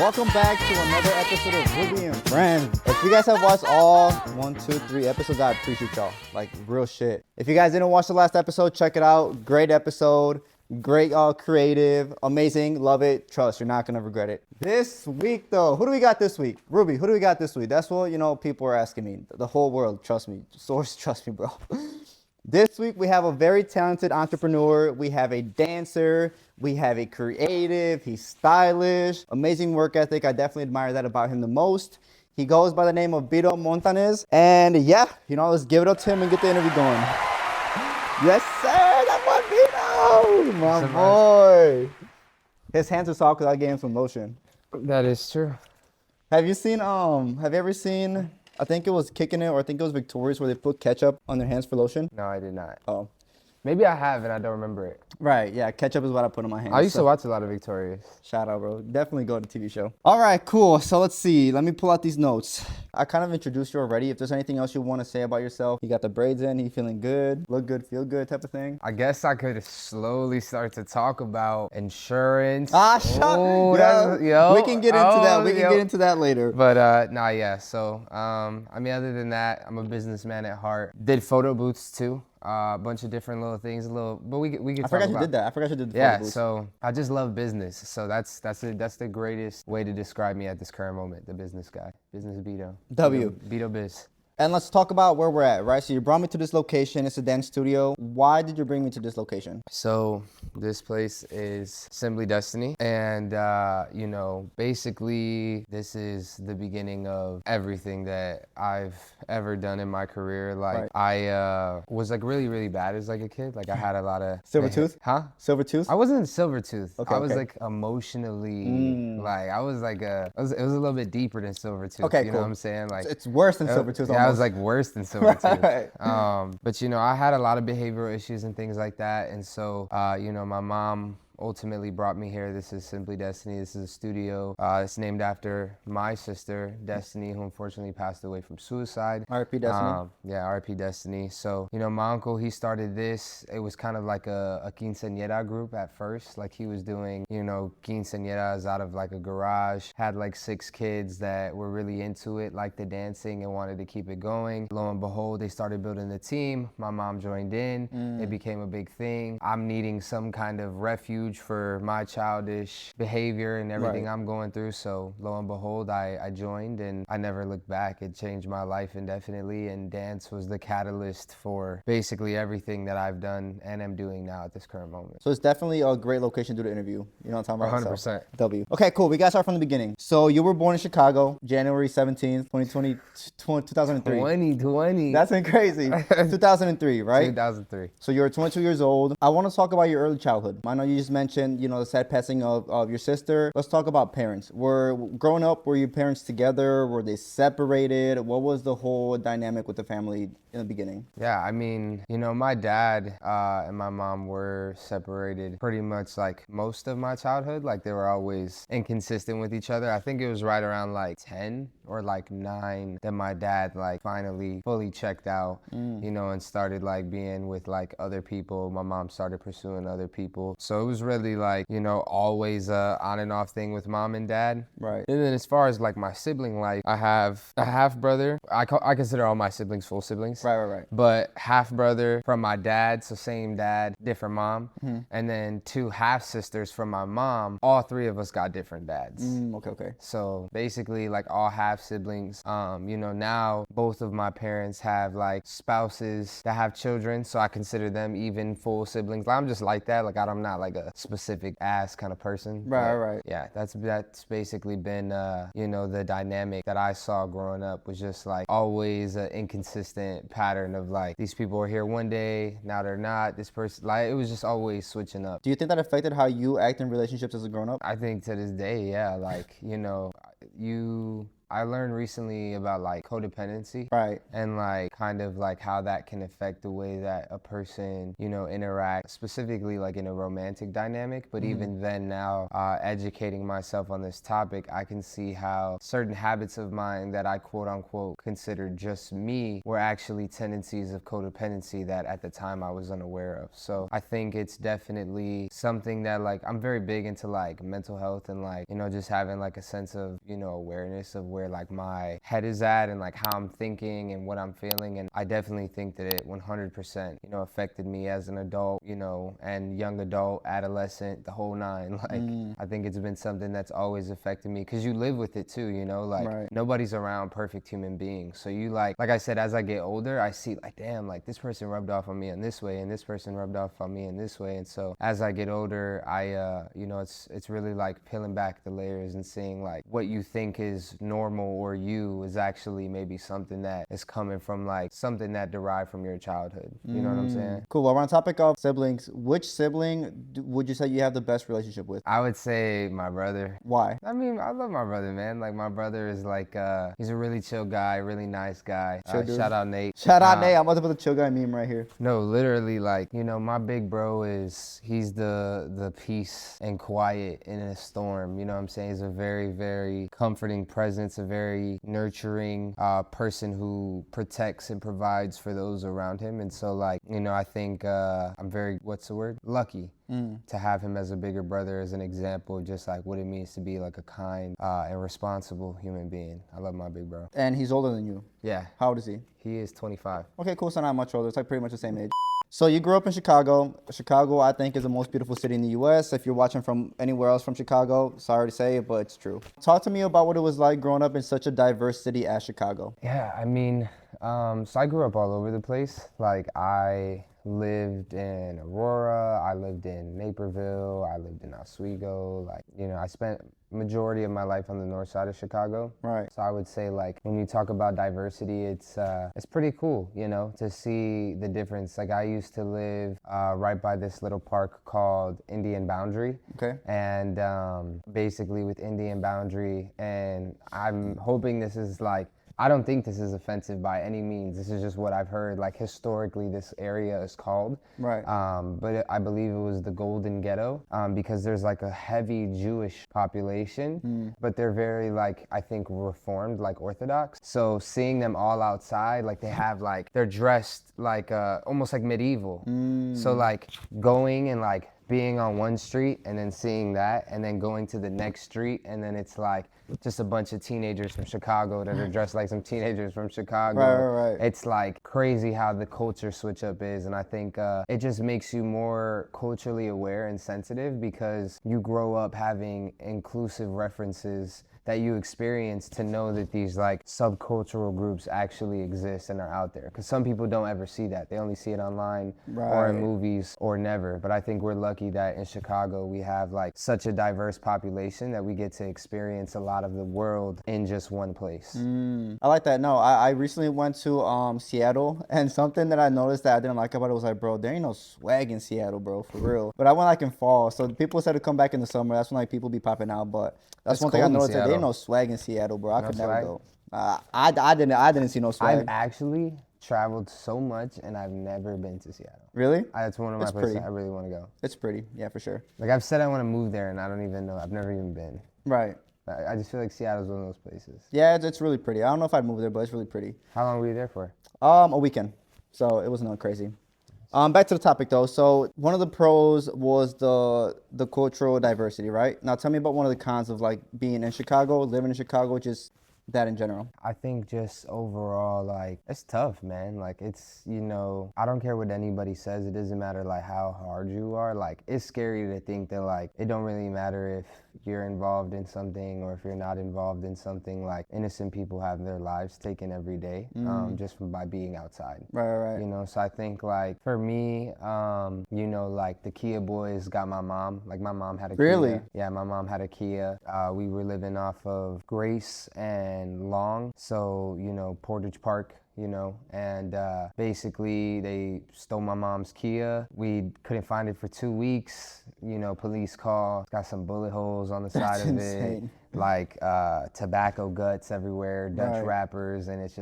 Welcome back to another episode of Ruby and Friends. If you guys have watched all 1, 2, 3 episodes, I appreciate y'all. Like, real shit. If you guys didn't watch the last episode, check it out. Great episode. Great, creative, amazing, love it. Trust, you're not gonna regret it. This week, though, who do we got this week? Ruby, who do we got this week? That's what, people are asking me. The whole world, trust me. Source, trust me, bro. This week, we have a very talented entrepreneur. We have a dancer. We have a creative. He's stylish. Amazing work ethic. I definitely admire that about him the most. He goes by the name of Montanez. And yeah, let's give it up to him and get the interview going. Yes, sir. That one Vito, my boy. His hands are soft because I gave him some lotion. That is true. Have you ever seen, I think it was Kicking It, or I think it was Victorious, where they put ketchup on their hands for lotion? No, I did not. Oh. Maybe I have and I don't remember it. Right, yeah, ketchup is what I put on my hands. I used to watch a lot of Victorious. Shout out, bro. Definitely go to the TV show. All right, cool. So let's see. Let me pull out these notes. I kind of introduced you already. If there's anything else you want to say about yourself, you got the braids in, you feeling good, look good, feel good type of thing. I guess I could slowly start to talk about insurance. Shut up. We can get into that. We can get into that later. But yeah. So, other than that, I'm a businessman at heart. Did photo booths too. A bunch of different little things, but we could. I forgot you did that. I forgot you did the photo booths. Yeah, so I just love business. So that's the greatest way to describe me at this current moment. The business guy, business Beto. Beto Biz. And let's talk about where we're at, right? So you brought me to this location. It's a dance studio. Why did you bring me to this location? So this place is Simply Destiny. And, basically this is the beginning of everything that I've ever done in my career. Like, right. I was like really, really bad as like a kid. Like I had a lot of... Silver tooth? Huh? Silver tooth? I wasn't silver tooth. Okay, I was like emotionally, like I was like it was a little bit deeper than silver tooth. Okay, you know what I'm saying? Like it's worse than silver tooth. Yeah, I was like worse than silver tooth. Right. But I had a lot of behavioral issues and things like that. And so, my mom ultimately brought me here. This is Simply Destiny. This is a studio. It's named after my sister, Destiny, who unfortunately passed away from suicide. R.I.P. Destiny. Yeah, R.I.P. Destiny. So, my uncle, he started this. It was kind of like a quinceañera group at first. Like he was doing, quinceañeras out of like a garage. Had like 6 kids that were really into it, like the dancing and wanted to keep it going. Lo and behold, they started building the team. My mom joined in. It became a big thing. I'm needing some kind of refuge for my childish behavior and everything right. I'm going through. So lo and behold, I joined and I never looked back. It changed my life indefinitely, and dance was the catalyst for basically everything that I've done and am doing now at this current moment. So it's definitely a great location to do the interview. You know what I'm talking about? 100%. W. Okay, cool. We got to start from the beginning. So you were born in Chicago, January 17th, 2003. 2020. That's crazy. 2003, right? 2003. So you're 22 years old. I want to talk about your early childhood. I know you just mentioned, the sad passing of your sister. Let's talk about parents. Growing up, were your parents together? Were they separated? What was the whole dynamic with the family in the beginning? Yeah, my dad and my mom were separated pretty much like most of my childhood. Like they were always inconsistent with each other. I think it was right around like 10 or like 9 that my dad like finally fully checked out, and started like being with like other people. My mom started pursuing other people. So it was really like, always a on and off thing with mom and dad. Right. And then as far as like my sibling life, I have a half brother. I consider all my siblings full siblings. Right. But half brother from my dad, so same dad, different mom. And then 2 half sisters from my mom. All 3 of us got different dads. Okay. So basically like all half siblings. Now both of my parents have like spouses that have children, so I consider them even full siblings. I'm just like that. Like I'm not like a specific ass kind of person. Right. Yeah, that's basically been the dynamic that I saw growing up, was just like always an inconsistent pattern of like these people are here one day, now they're not. This person, like, it was just always switching up. Do you think that affected how you act in relationships as a grown up? I think to this day, yeah. Like, you I learned recently about like codependency. Right. And like kind of like how that can affect the way that a person, you know, interacts, specifically like in a romantic dynamic. But even then now, educating myself on this topic, I can see how certain habits of mine that I quote unquote considered just me were actually tendencies of codependency that at the time I was unaware of. So I think it's definitely something that like I'm very big into like mental health and like, you know, just having like a sense of, you know, awareness of where like my head is at and like how I'm thinking and what I'm feeling. And I definitely think that it 100%, you know, affected me as an adult, you know, and young adult, adolescent, the whole nine. Like, I think it's been something that's always affected me because you live with it too, you know, like Right. nobody's around perfect human beings. So you like I said, as I get older, I see like, damn, like this person rubbed off on me in this way and this person rubbed off on me in this way. And so as I get older, you know, it's really like peeling back the layers and seeing like what you think is normal or you is actually maybe something that is coming from like something that derived from your childhood. You know what I'm saying? Cool. Well, we're on topic of siblings. Which sibling would you say you have the best relationship with? I would say my brother. Why? I mean, I love my brother, man. Like my brother is like, he's a really chill guy, really nice guy. Chill dude. Shout out Nate. Shout out Nate. I'm about to put the chill guy meme right here. No, literally, like, you know, my big bro he's the peace and quiet in a storm. You know what I'm saying? He's a very, very comforting presence, a very nurturing person who protects and provides for those around him. And so, like, you know, I think I'm very, what's the word? Lucky. To have him as a bigger brother as an example of just like what it means to be like a kind and responsible human being. I love my big bro. And he's older than you. Yeah. How old is he? He is 25. Okay, cool. So not much older. It's like pretty much the same age. So you grew up in Chicago. Chicago, I think, is the most beautiful city in the U.S. If you're watching from anywhere else from Chicago, sorry to say it, but it's true. Talk to me about what it was like growing up in such a diverse city as Chicago. Yeah, I mean, so I grew up all over the place. Like I lived in Aurora, I lived in Naperville, I lived in Oswego. Like, you know, I spent majority of my life on the north side of Chicago. Right. So I would say like when you talk about diversity, it's pretty cool, you know, to see the difference. Like I used to live right by this little park called Indian Boundary. Okay. And basically with Indian Boundary, and I'm hoping this is like, I don't think this is offensive by any means. This is just what I've heard. Like historically, this area is called. Right. But I believe it was the Golden Ghetto because there's like a heavy Jewish population, but they're very like I think reformed, like Orthodox. So seeing them all outside, like they have like they're dressed like almost like medieval. So like going and like being on one street and then seeing that and then going to the next street and then it's like just a bunch of teenagers from Chicago that are dressed like some teenagers from Chicago. Right. It's like crazy how the culture switch up is, and I think it just makes you more culturally aware and sensitive because you grow up having inclusive references that you experience to know that these like subcultural groups actually exist and are out there. Because some people don't ever see that. They only see it online or in movies or never. But I think we're lucky that in Chicago we have like such a diverse population that we get to experience a lot of the world in just one place. I like that. No, I recently went to Seattle, and something that I noticed that I didn't like about it was like, bro, there ain't no swag in Seattle, bro, for real. But I went like in fall, so people said to come back in the summer. That's when like people be popping out. But that's It's one thing I cold in noticed, that there ain't Seattle. no swag in Seattle, bro. I No could never swag? go. I didn't see no swag. I've actually traveled so much and I've never been to Seattle. Really? That's one of my It's places pretty. I really want to go. It's pretty, yeah, for sure. Like I've said I want to move there and I don't even know. I've never even been. Right. I just feel like Seattle's one of those places. Yeah, it's really pretty. I don't know if I'd move there, but it's really pretty. How long were you there for? A weekend, so it wasn't crazy. Back to the topic though. So one of the pros was the cultural diversity, right? Now tell me about one of the cons of like being in Chicago, living in Chicago, just that in general. I think just overall, like, it's tough, man. Like, it's, you know, I don't care what anybody says. It doesn't matter, like, how hard you are. Like, it's scary to think that, like, it don't really matter if you're involved in something or if you're not involved in something. Like, innocent people have their lives taken every day just by being outside. Right. You know, so I think, like, for me, you know, like, the Kia boys got my mom. Like, my mom had a Really? Kia. Yeah, my mom had a Kia. We were living off of Grace and Long, so, you know, Portage Park, you know, and basically they stole my mom's Kia. We couldn't find it for 2 weeks. You know, police call, got some bullet holes on the side of insane. it. like tobacco guts everywhere, Dutch Right. rappers, and it's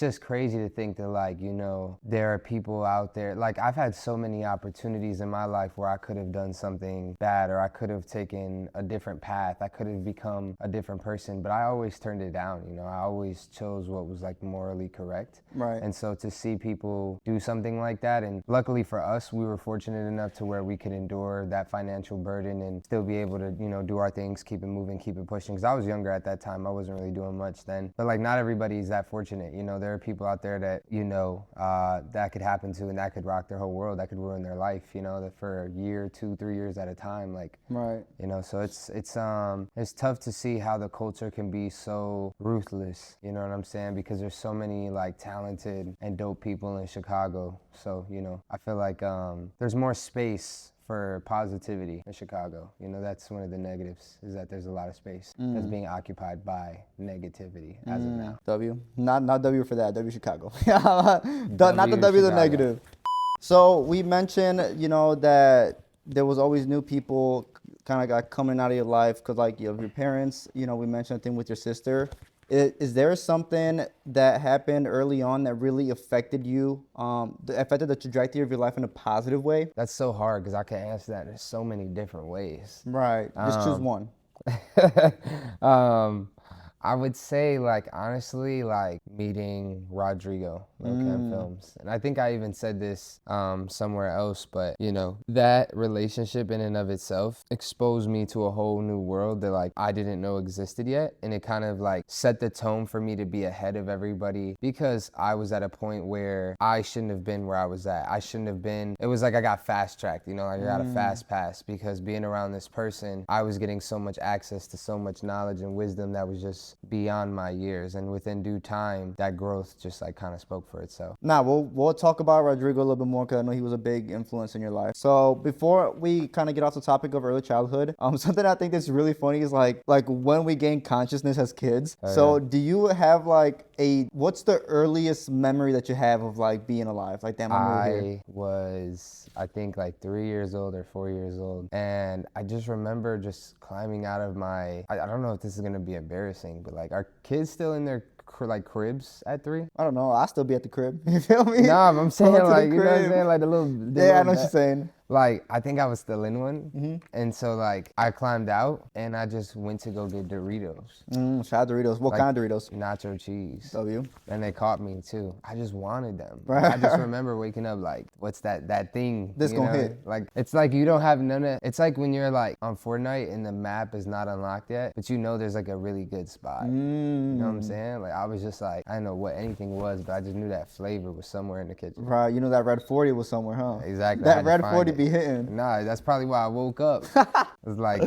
just crazy to think that like, you know, there are people out there. Like I've had so many opportunities in my life where I could have done something bad, or I could have taken a different path. I could have become a different person, but I always turned it down. You know, I always chose what was like morally correct. Right. And so to see people do something like that, and luckily for us, we were fortunate enough to where we could endure that financial burden and still be able to, you know, do our things, keep it moving, keep it pushing. Because I was younger at that time, I wasn't really doing much then. But like, not everybody's that fortunate. You know, there are people out there that, you know, that could happen to, and that could rock their whole world, that could ruin their life, you know, that for a year, 2, 3 years at a time. Like, Right. you know, so it's tough to see how the culture can be so ruthless, you know what I'm saying? Because there's so many like talented and dope people in Chicago. So, you know, I feel like there's more space for positivity in Chicago. You know, that's one of the negatives, is that there's a lot of space that's being occupied by negativity as of now. W. Not W for that. W Chicago. Not the W, the Chicago. negative. So we mentioned, you know, that there was always new people kind of got coming out of your life because like your parents, you know, we mentioned a thing with your sister. Is there something that happened early on that really affected you, that affected the trajectory of your life in a positive way? That's so hard because I can answer that in so many different ways. Right. Just choose one. I would say, like, honestly, like meeting Rodrigo, Low Cam Films. And I think I even said this somewhere else, but, you know, that relationship in and of itself exposed me to a whole new world that, like, I didn't know existed yet. And it kind of, like, set the tone for me to be ahead of everybody because I was at a point where I shouldn't have been where I was at. I shouldn't have been. It was like I got fast-tracked, you know, like I got a fast pass because being around this person, I was getting so much access to so much knowledge and wisdom that was just beyond my years, and within due time that growth just like kind of spoke for itself. Nah, we'll talk about Rodrigo a little bit more because I know he was a big influence in your life. So before we kind of get off the topic of early childhood, something I think that's really funny is like when we gain consciousness as kids. So do you have like what's the earliest memory that you have of like being alive? Like, damn, I'm really here. I was, I think, like 3 years old or 4 years old, and I just remember just climbing out of my, I don't know if this is gonna be embarrassing, but like, are kids still in their like cribs at 3? I don't know. I'll still be at the crib. You feel me? Nah, I'm saying Going to the like, you know what I'm crib. saying, like the little. Yeah, I know what you're saying. Like, I think I was still in one, and so like I climbed out and I just went to go get Doritos. Shout out Doritos. What kind of Doritos? Nacho cheese. W. And they caught me too. I just wanted them. Right. I just remember waking up like, what's that thing? This you gonna know? hit. Like, it's like you don't have none of, it's like when you're like on Fortnite and the map is not unlocked yet, but you know there's like a really good spot. You know what I'm saying? Like, I was just like, I didn't know what anything was, but I just knew that flavor was somewhere in the kitchen. Right. You know that red 40 was somewhere, huh? Exactly. I That had to red find 40 it. be hitting. Nah, that's probably why I woke up. It was like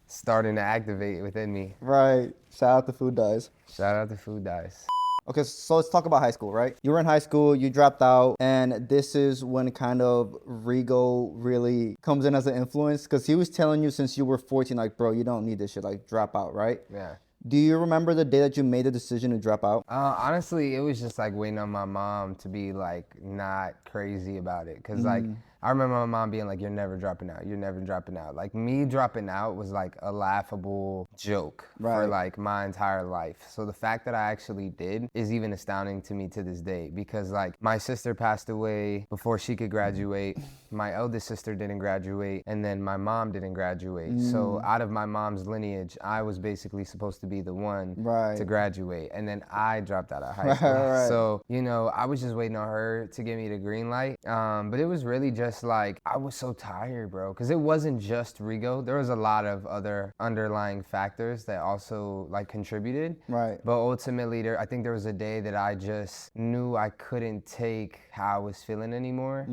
starting to activate within me. Right. Shout out to Food Dies. Shout out to Food Dice. Okay, so let's talk about high school, right? You were in high school, you dropped out, and this is when kind of Rigo really comes in as an influence, because he was telling you since you were 14, like, bro, you don't need this shit, like, drop out, right? Yeah. Do you remember the day that you made the decision to drop out? Honestly, it was just like waiting on my mom to be like not crazy about it. Cause like, I remember my mom being like, you're never dropping out. You're never dropping out. Like, me dropping out was like a laughable joke for like my entire life. So the fact that I actually did is even astounding to me to this day, because like my sister passed away before she could graduate. My eldest sister didn't graduate, and then my mom didn't graduate. So out of my mom's lineage, I was basically supposed to be the one to graduate, and then I dropped out of high school. So, you know, I was just waiting on her to give me the green light. But it was really just like, I was so tired, bro, because it wasn't just Rigo. There was a lot of other underlying factors that also like contributed. Right. But ultimately, I think there was a day that I just knew I couldn't take how I was feeling anymore.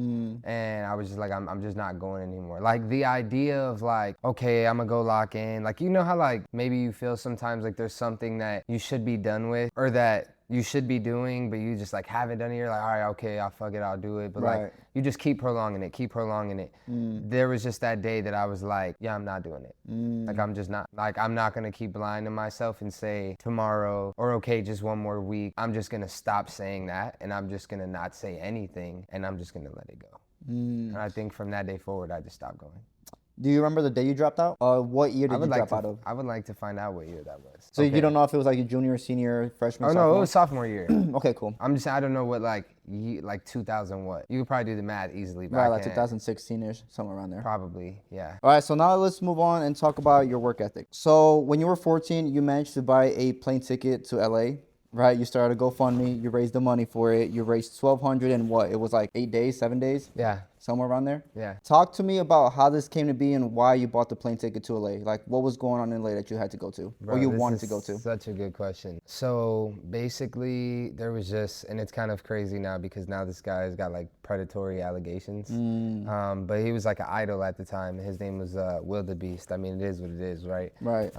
And I was just like, I'm just not going anymore. Like, the idea of like, okay, I'm gonna go lock in. Like, you know how like maybe you feel sometimes like there's something that you should be done with, or that you should be doing, but you just like haven't done it. You're like, all right, okay, I'll fuck it, I'll do it. But like, you just keep prolonging it. There was just that day that I was like, yeah, I'm not doing it. Like, I'm just not. Like, I'm not gonna keep lying to myself and say tomorrow, or okay, just one more week. I'm just gonna stop saying that, and I'm just gonna not say anything, and I'm just gonna let it go. And I think from that day forward, I just stopped going. Do you remember the day you dropped out? What year did you drop out of? I would like to find out what year that was. So you don't know if it was like your junior, senior, freshman, Oh no, sophomore? it was sophomore year. Okay, cool. I don't know what like 2000 what. You could probably do the math easily, but Right, I like can't. 2016-ish, somewhere around there. Probably, yeah. All right, so now let's move on and talk about your work ethic. So when you were 14, you managed to buy a plane ticket to LA, right? You started a GoFundMe, you raised the money for it. You raised 1,200 in what? It was like 8 days, 7 days? Yeah. Somewhere around there? Yeah. Talk to me about how this came to be and why you bought the plane ticket to LA. Like, what was going on in LA that you had to go to, or you wanted to go to? Such a good question. So basically, there was just, and it's kind of crazy now because now this guy's got like predatory allegations. But he was like an idol at the time. His name was Wildebeest. I mean, it is what it is, right? Right.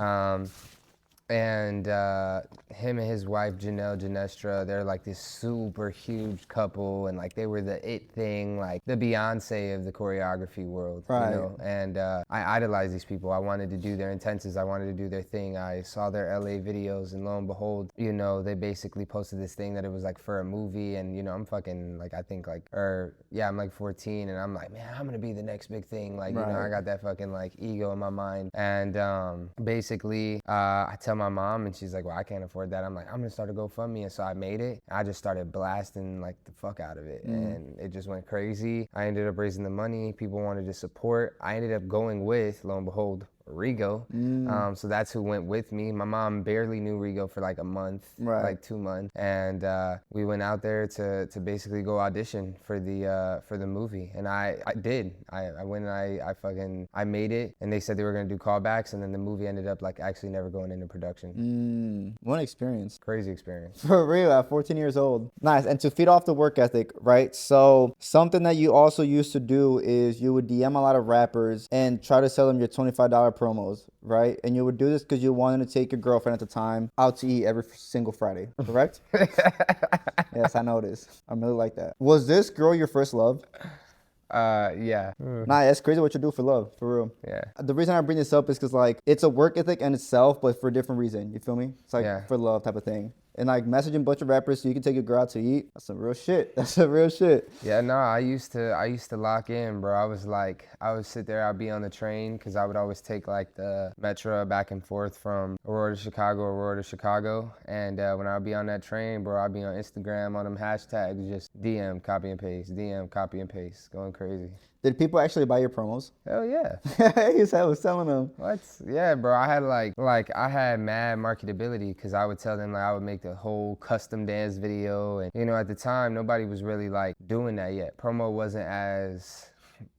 And him and his wife Janelle Janestra, they're like this super huge couple, and like they were the it thing, like the Beyonce of the choreography world, right. You know. And I idolized these people. I wanted to do their intensives. I wanted to do their thing. I saw their LA videos, and lo and behold, you know, they basically posted this thing that it was like for a movie, and you know, I'm fucking like I'm like 14, and I'm like, man, I'm gonna be the next big thing. Like, you know, I got that fucking like ego in my mind, and basically, I tell my mom, and she's like, well, I can't afford that. I'm like, I'm gonna start a GoFundMe. And so I made it. I just started blasting like the fuck out of it, and it just went crazy. I ended up raising the money. People wanted to support. I ended up going with, lo and behold, Rigo. So that's who went with me. My mom barely knew Rigo for like a month, like 2 months, and we went out there to basically go audition for the movie, and I did. I went and I made it, and they said they were gonna do callbacks, and then the movie ended up like actually never going into production. What experience. Crazy experience. For real, at 14 years old. Nice. And to feed off the work ethic, right? So something that you also used to do is you would DM a lot of rappers and try to sell them your $25 promos, right? And you would do this because you wanted to take your girlfriend at the time out to eat every single Friday, correct? Yes, I know this. I'm really like that. Was this girl your first love? Yeah. Nah, it's crazy what you do for love, for real. Yeah. The reason I bring this up is because like it's a work ethic in itself, but for a different reason. You feel me? It's like for love type of thing. And like messaging a bunch of rappers so you can take your girl out to eat. That's some real shit. That's some real shit. Yeah, no, I used to lock in, bro. I would sit there, I'd be on the train, because I would always take like the Metro back and forth from Aurora to Chicago. And when I'd be on that train, bro, I'd be on Instagram on them hashtags, just DM, copy and paste, DM, copy and paste, going crazy. Did people actually buy your promos? Hell yeah. I was telling them. What? Yeah, bro. I had I had mad marketability, because I would tell them like I would make the whole custom dance video, and you know, at the time nobody was really like doing that yet. Promo wasn't as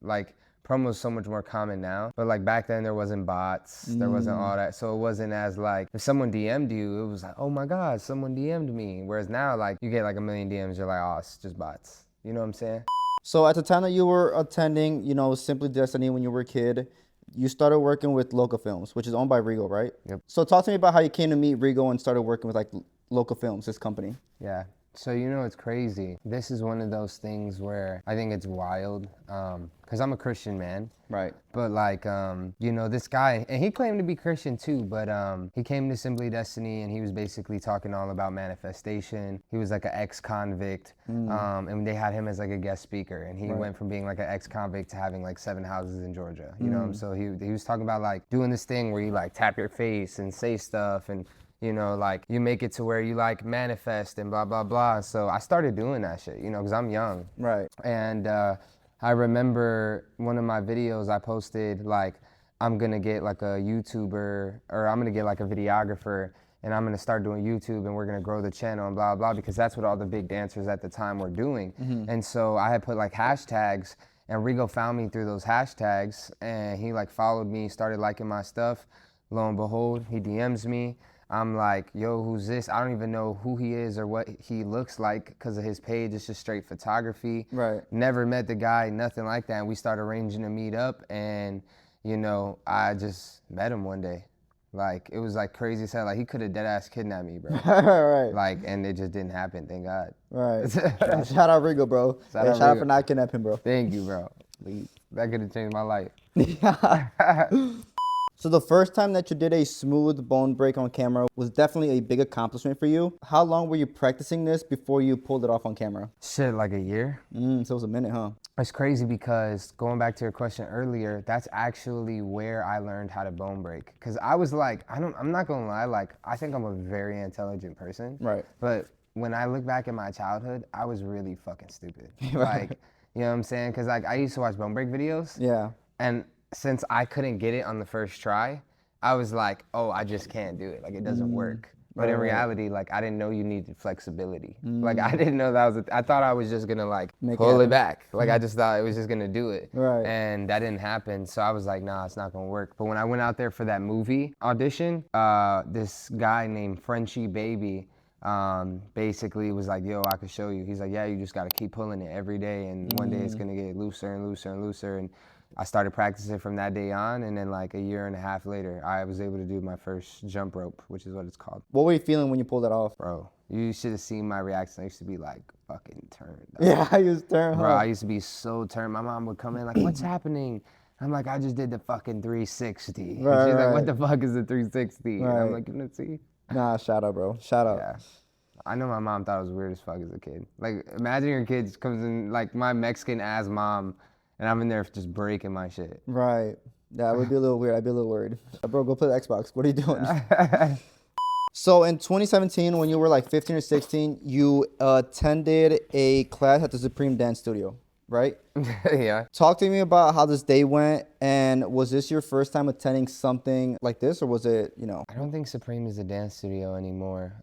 like promo is so much more common now, but like back then there wasn't bots, there wasn't all that, so it wasn't as like if someone DM'd you, it was like, oh my god, someone DM'd me. Whereas now, like you get like a million DMs, you're like, oh, it's just bots. You know what I'm saying? So at the time that you were attending, you know, Simply Destiny when you were a kid, you started working with Local Films, which is owned by Rigo, right? Yep. So talk to me about how you came to meet Rigo and started working with like Local Films, this company. Yeah. So, you know, it's crazy. This is one of those things where I think it's wild, because I'm a Christian man. Right. But like, you know, this guy, and he claimed to be Christian too, but he came to Simply Destiny and he was basically talking all about manifestation. He was like an ex-convict, and they had him as like a guest speaker, and he went from being like an ex-convict to having like 7 houses in Georgia, you know? So he was talking about like doing this thing where you like tap your face and say stuff, and you know, like you make it to where you like manifest and blah, blah, blah. So I started doing that shit, you know, because I'm young. Right. And I remember one of my videos I posted, like, I'm going to get like a YouTuber, or I'm going to get like a videographer, and I'm going to start doing YouTube, and we're going to grow the channel and blah, blah, because that's what all the big dancers at the time were doing. And so I had put like hashtags, and Rigo found me through those hashtags, and he like followed me, started liking my stuff. Lo and behold, he DMs me. I'm like, yo, who's this? I don't even know who he is or what he looks like, because of his page. It's just straight photography. Right. Never met the guy, nothing like that. And we started arranging to meet up, and, you know, I just met him one day. Like, it was like crazy as hell. Like, he could have dead ass kidnapped me, bro. Right. Like, and it just didn't happen, thank God. Right. Shout out Rigo, bro. Shout out for not kidnapping, bro. Thank you, bro. That could have changed my life. So the first time that you did a smooth bone break on camera was definitely a big accomplishment for you. How long were you practicing this before you pulled it off on camera? Shit, like a year. So it was a minute, huh? It's crazy because going back to your question earlier, that's actually where I learned how to bone break. Cause I was like, I'm not gonna lie, like I think I'm a very intelligent person. Right. But when I look back at my childhood, I was really fucking stupid. Right. Like, you know what I'm saying? Cause like I used to watch bone break videos. Yeah. And since I couldn't get it on the first try, I was like, oh, I just can't do it. Like it doesn't work. But in Right. reality, like I didn't know you needed flexibility. Like I didn't know that was. I thought I was just gonna like pull it back. Like I just thought it was just gonna do it. Right. And that didn't happen. So I was like, nah, it's not gonna work. But when I went out there for that movie audition, this guy named Frenchie Baby basically was like, yo, I could show you. He's like, yeah, you just gotta keep pulling it every day, and one day it's gonna get looser and looser and looser. And I started practicing from that day on, and then like a year and a half later, I was able to do my first jump rope, which is what it's called. What were you feeling when you pulled that off? Bro, you should have seen my reaction. I used to be like fucking turned up. Yeah, I used to turn. Bro, I used to be so turned. My mom would come in like, what's happening? I'm like, I just did the fucking 360. Right, She's right. like, what the fuck is the 360? Right. And I'm like, you know, see? Nah, shout out, bro. Shout out. Yeah. I know my mom thought it was weird as fuck as a kid. Like, imagine your kid just comes in, like my Mexican ass mom, and I'm in there just breaking my shit. Right. That would be a little weird. I'd be a little worried. Bro, go play the Xbox. What are you doing? So in 2017, when you were like 15 or 16, you attended a class at the Supreme Dance Studio, right? Yeah. Talk to me about how this day went, and was this your first time attending something like this, or was it, you know? I don't think Supreme is a dance studio anymore.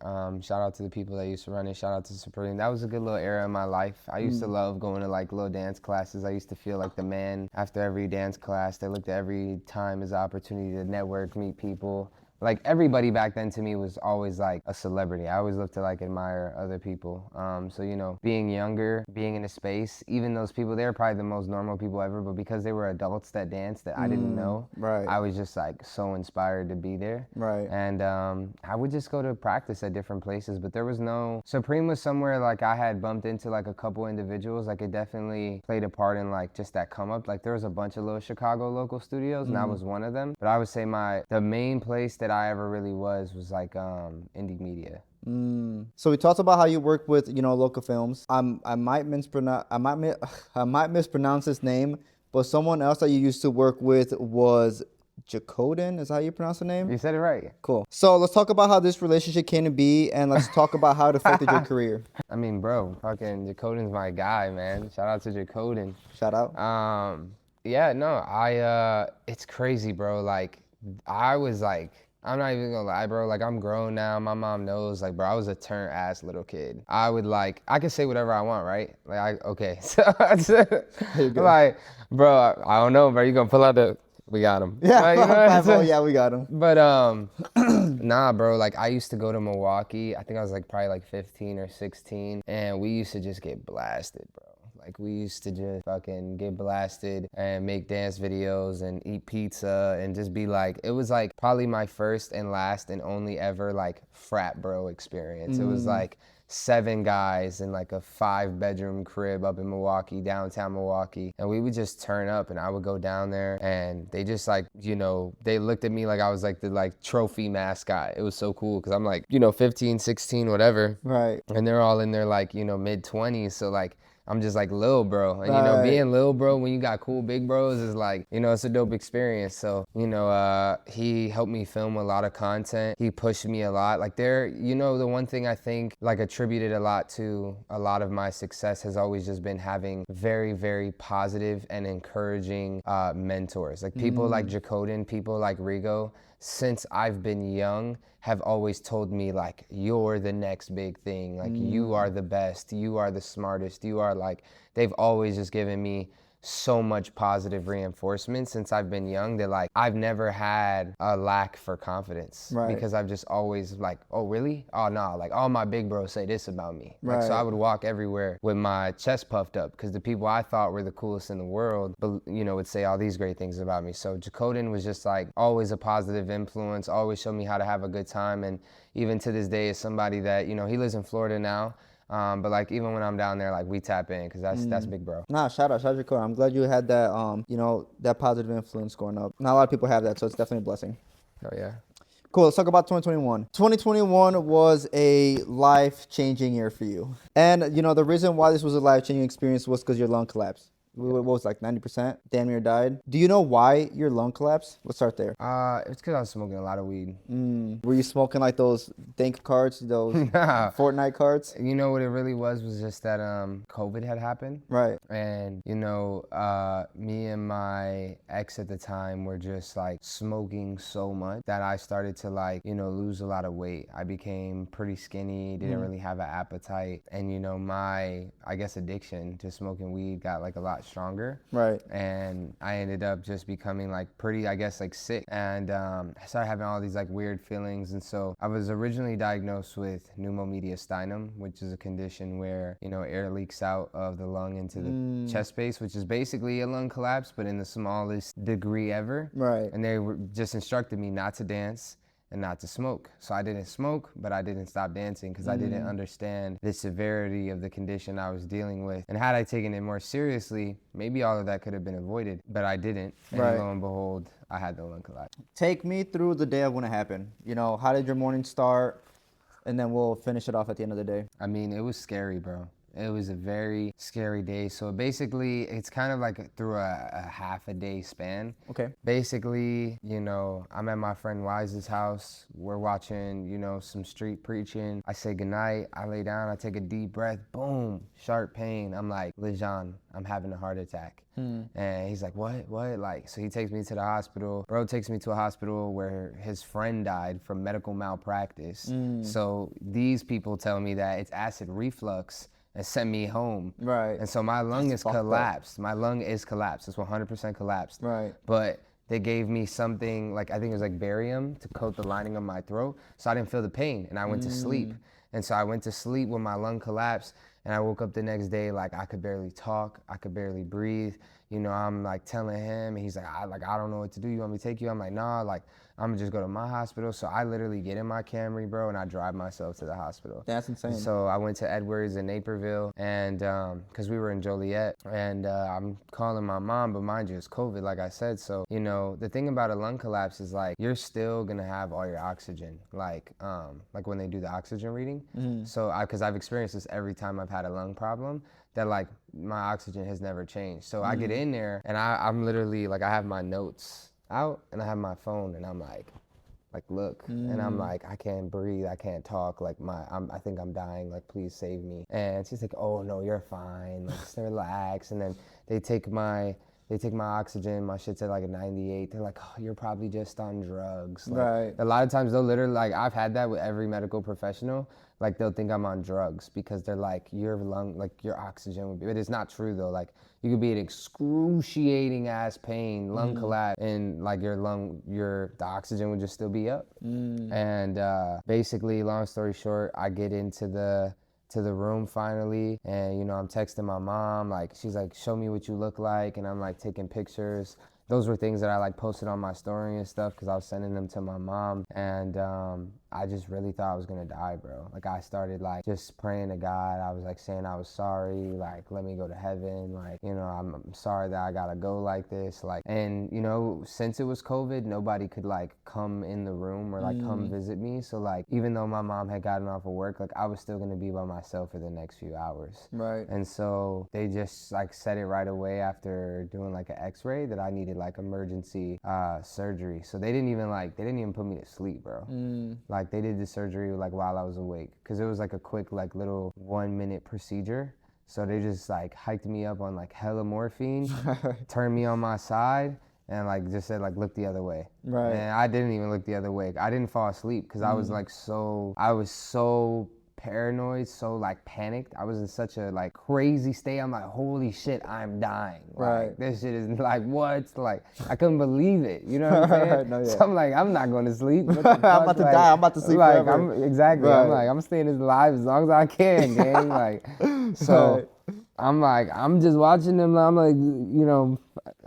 Shout out to the people that used to run it. Shout out to Supreme. That was a good little era in my life. I used to love going to like little dance classes. I used to feel like the man after every dance class. They looked at every time as an opportunity to network, meet people. Like everybody back then to me was always like a celebrity. I always looked to like admire other people. So, you know, being younger, being in a space, even those people, they were probably the most normal people ever, but because they were adults that danced that I didn't know, Right. I was just like so inspired to be there. Right. And I would just go to practice at different places, but there was no, Supreme was somewhere like I had bumped into like a couple individuals. Like it definitely played a part in like just that come up. Like there was a bunch of little Chicago local studios and I was one of them. But I would say the main place that I ever really was like indie media. So we talked about how you work with, you know, local films. I might mispronounce his name, but someone else that you used to work with was Jacoden. Is that how you pronounce the name? You said it right. Cool. So let's talk about how this relationship came to be, and let's talk about how it affected your career. I mean, bro, fucking Jacoden's my guy, man. Shout out to Jacoden. Shout out. Yeah, no, it's crazy, bro. Like, I was like, I'm not even gonna lie, bro. Like, I'm grown now. My mom knows. Like, bro, I was a turn ass little kid. I could say whatever I want, right? Okay. So, like, bro, I don't know, bro. You gonna pull out we got him. Yeah, like, you know yeah, we got him. But, nah, bro, like, I used to go to Milwaukee. I think I was, like, probably, like, 15 or 16. And we used to just get blasted, bro. Like, we used to just fucking get blasted and make dance videos and eat pizza and just be like, it was like probably my first and last and only ever like frat bro experience. It was like 7 guys in like a 5-bedroom crib up in Milwaukee, downtown Milwaukee. And we would just turn up and I would go down there and they just like, you know, they looked at me like I was like the like trophy mascot. It was so cool because I'm like, you know, 15, 16, whatever. Right. And they're all in their like, you know, mid-20s. So like, I'm just like lil bro. And you know, being lil bro when you got cool big bros is like, you know, it's a dope experience. So, you know, he helped me film a lot of content. He pushed me a lot. Like you know, the one thing I think like attributed a lot to a lot of my success has always just been having very, very positive and encouraging mentors. Like people like Jacoden, people like Rigo, since I've been young, have always told me like, you're the next big thing. Like you are the best, you are the smartest, you are like, they've always just given me so much positive reinforcement since I've been young that like I've never had a lack for confidence because I've just always like, oh really? Oh no, like all my big bros say this about me. Like so I would walk everywhere with my chest puffed up because the people I thought were the coolest in the world, but you know, would say all these great things about me. So Jacoden was just like always a positive influence, always showed me how to have a good time, and even to this day is somebody that, you know, he lives in Florida now. But like even when I'm down there, like we tap in because that's big bro. Nah, shout out Jacoden. I'm glad you had that you know, that positive influence growing up. Not a lot of people have that, so it's definitely a blessing. Oh yeah. Cool, let's talk about 2021. 2021 was a life-changing year for you. And you know, the reason why this was a life-changing experience was because your lung collapsed, What was it, like 90%? Damn near died. Do you know why your lung collapsed? Let's start there. It's because I was smoking a lot of weed. Were you smoking like those dank cards, those Nah. Fortnite cards? You know what it really was just that COVID had happened. Right. And, me and my ex at the time were just like smoking so much that I started to like, lose a lot of weight. I became pretty skinny, didn't really have an appetite. And, my, I guess, addiction to smoking weed got like a lot stronger. Right. And I ended up just becoming like pretty, I guess, like sick. And I started having all these like weird feelings. And so I was originally diagnosed with pneumomediastinum, which is a condition where, air leaks out of the lung into the chest space, which is basically a lung collapse, but in the smallest degree ever. Right. And they just instructed me not to dance and not to smoke. So I didn't smoke, but I didn't stop dancing because I didn't understand the severity of the condition I was dealing with. And had I taken it more seriously, maybe all of that could have been avoided, but I didn't. And lo and behold, I had the lung collapse. Take me through the day of when it happened. How did your morning start? And then we'll finish it off at the end of the day. I mean, it was scary, bro. It was a very scary day. So basically, it's kind of like through a half a day span. Okay. Basically, I'm at my friend Wise's house. We're watching, some street preaching. I say goodnight. I lay down. I take a deep breath. Boom. Sharp pain. I'm like, Lejean, I'm having a heart attack. And he's like, what? Like, so he takes me to the hospital. Bro takes me to a hospital where his friend died from medical malpractice. So these people tell me that it's acid reflux and sent me home. Right. And so my lung is collapsed. My lung is collapsed. It's 100% collapsed. Right. But they gave me something, like I think it was like barium to coat the lining of my throat, so I didn't feel the pain, and I went to sleep. And so I went to sleep when my lung collapsed, and I woke up the next day like I could barely talk, I could barely breathe. I'm like telling him, and he's like, I don't know what to do. You want me to take you? I'm like, nah, like I'm gonna just go to my hospital. So I literally get in my Camry, bro, and I drive myself to the hospital. That's insane. So I went to Edwards in Naperville, and because we were in Joliet, and I'm calling my mom, but mind you, it's COVID, like I said. So the thing about a lung collapse is like you're still gonna have all your oxygen, like when they do the oxygen reading. So because I've experienced this every time I've had a lung problem, that like my oxygen has never changed. So I get in there, and I'm literally like I have my notes out and I have my phone, and I'm like look, and I'm like, I can't breathe, I can't talk, like I think I'm dying, like please save me. And she's like, oh no, you're fine, like just relax. And then they take my oxygen, my shit's at like a 98. They're like, oh, you're probably just on drugs. Like, right. A lot of times they'll literally, like I've had that with every medical professional, like they'll think I'm on drugs because they're like, your lung, like your oxygen would be, but it's not true though. Like you could be in excruciating ass pain, lung collapse, and like the oxygen would just still be up. And basically, long story short, I get into the room finally, and I'm texting my mom, like she's like, show me what you look like, and I'm like taking pictures. Those were things that I like posted on my story and stuff because I was sending them to my mom, and I just really thought I was gonna die, bro. Like I started like just praying to God. I was like saying I was sorry, like let me go to heaven, like I'm sorry that I gotta go like this, like. And since it was COVID, nobody could like come in the room or like come visit me. So like even though my mom had gotten off of work, like I was still gonna be by myself for the next few hours. Right. And so they just like said it right away after doing like an X-ray that I needed like emergency surgery. So they didn't even put me to sleep, bro. Like they did the surgery like while I was awake, because it was like a quick like little 1-minute procedure. So they just like hiked me up on like hella morphine, turned me on my side, and like just said like look the other way. Right. And I didn't even look the other way. I didn't fall asleep because I was so paranoid, so like panicked. I was in such a like crazy state. I'm like, holy shit, I'm dying. Right. Like, this shit is like, what? Like, I couldn't believe it. You know what I'm saying? No, yeah. So I'm like, I'm not going to sleep. What the fuck? I'm about to die. I'm about to sleep like, forever. Exactly. Right. I'm like, I'm staying alive as long as I can, gang. Like, so I'm like, I'm just watching them. I'm like,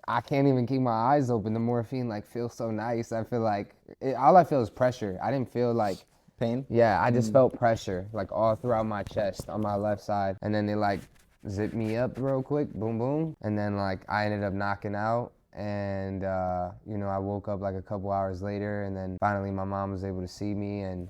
I can't even keep my eyes open. The morphine like feels so nice. I feel like all I feel is pressure. I didn't feel like pain. Yeah, I just felt pressure like all throughout my chest on my left side, and then they like zipped me up real quick, boom boom, and then like I ended up knocking out, and I woke up like a couple hours later, and then finally my mom was able to see me, and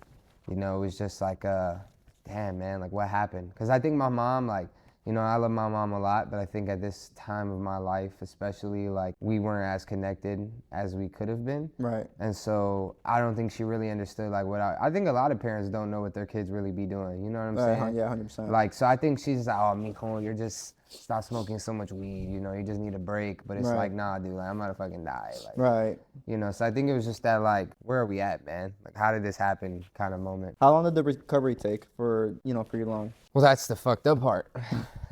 it was just like damn man, like what happened? Because I think my mom, like you know, I love my mom a lot, but I think at this time of my life, especially, like, we weren't as connected as we could have been. Right. And so I don't think she really understood, like, what I think a lot of parents don't know what their kids really be doing. You know what I'm saying? Yeah, 100%. Like, so I think she's like, oh, mijo, you're just, stop smoking so much weed, you know, you just need a break. But it's like, nah, dude, like, I'm gonna fucking die. Like, right. you know, so I think it was just that, like, where are we at, man? Like, how did this happen kind of moment. How long did the recovery take for you long? Well, that's the fucked up part,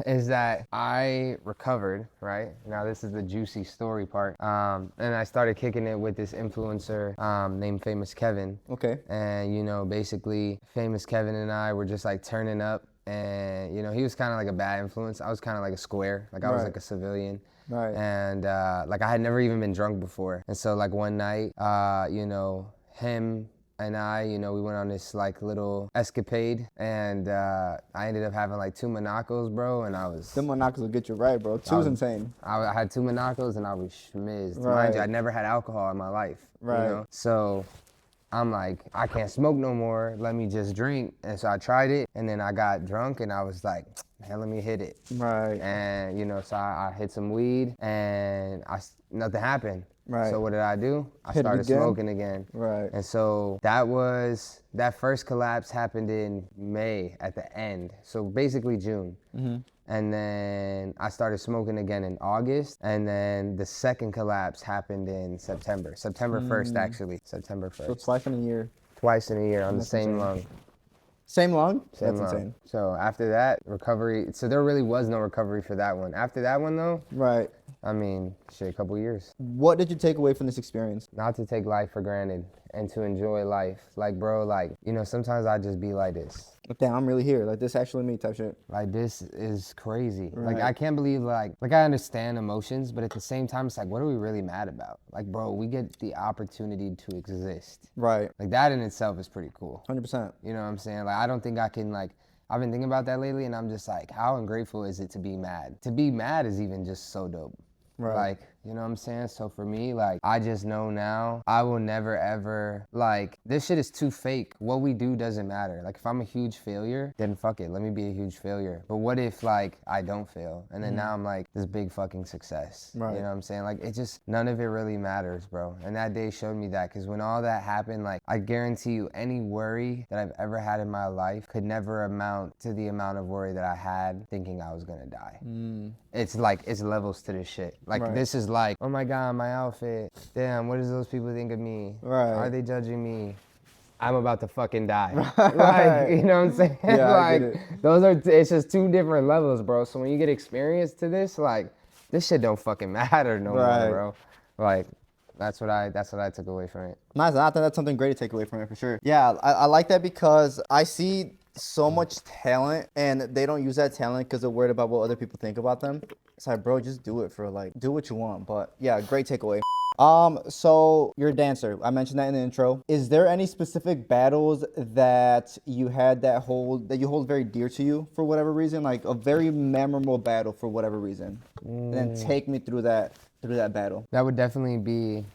is that I recovered, right? Now this is the juicy story part. And I started kicking it with this influencer named Famous Kevin. Okay. And, you know, basically Famous Kevin and I were just like turning up, and, you know, he was kind of like a bad influence. I was kind of like a square, like I was like a civilian. Right. And like I had never even been drunk before. And so like one night, you know, him and I, you know, we went on this like little escapade, and I ended up having like 2 Monacos, bro, and I was... Them Monacos will get you right, bro. Two's insane. I had 2 Monacos and I was schmizzed. Right. Mind you, I never had alcohol in my life, right. you know? So I'm like, I can't smoke no more, let me just drink. And so I tried it, and then I got drunk, and I was like, man, let me hit it. Right. And, you know, so I hit some weed, and nothing happened. Right. So what did I do? I started smoking again. Right. And so that first collapse happened in May at the end. So basically June. Mm-hmm. And then I started smoking again in August. And then the second collapse happened in September. September 1st, actually. September 1st. So twice in a year. Twice in a year on the same lung. Same lung? Same That's lung. insane. So after that, recovery. So there really was no recovery for that one. After that one, though. Right. I mean, shit, a couple years. What did you take away from this experience? Not to take life for granted and to enjoy life. Like, bro, like, you know, sometimes I just be like this. Damn, I'm really here. Like, this actually me type shit. Like, this is crazy. Right. Like, I can't believe, like I understand emotions, but at the same time, it's like, what are we really mad about? Like, bro, we get the opportunity to exist. Right. Like, that in itself is pretty cool. 100%. You know what I'm saying? Like, I don't think I can, like, I've been thinking about that lately, and I'm just like, how ungrateful is it to be mad? To be mad is even just so dope. Right. Like, you know what I'm saying? So for me, like, I just know now I will never ever, like, this shit is too fake. What we do doesn't matter. Like, if I'm a huge failure, then fuck it, let me be a huge failure. But what if, like, I don't fail? And then now I'm like this big fucking success. Right. You know what I'm saying? Like, it just, none of it really matters, bro. And that day showed me that, because when all that happened, like, I guarantee you any worry that I've ever had in my life could never amount to the amount of worry that I had thinking I was gonna die. It's like, it's levels to this shit. Like, this is like, oh my God, my outfit. Damn, what does those people think of me? Right. Are they judging me? I'm about to fucking die. Right. Like, you know what I'm saying? Yeah, like, I get it. It's just 2 different levels, bro. So when you get experience to this, like, this shit don't fucking matter no more, bro. Like, that's what I took away from it. Nice. I think that's something great to take away from it for sure. Yeah, I like that because I see so much talent and they don't use that talent because they're worried about what other people think about them. It's like, bro, just do it for like, do what you want. But yeah, great takeaway. So you're a dancer. I mentioned that in the intro. Is there any specific battles that you had that you hold very dear to you for whatever reason? Like a very memorable battle for whatever reason. And then take me through that battle. That would definitely be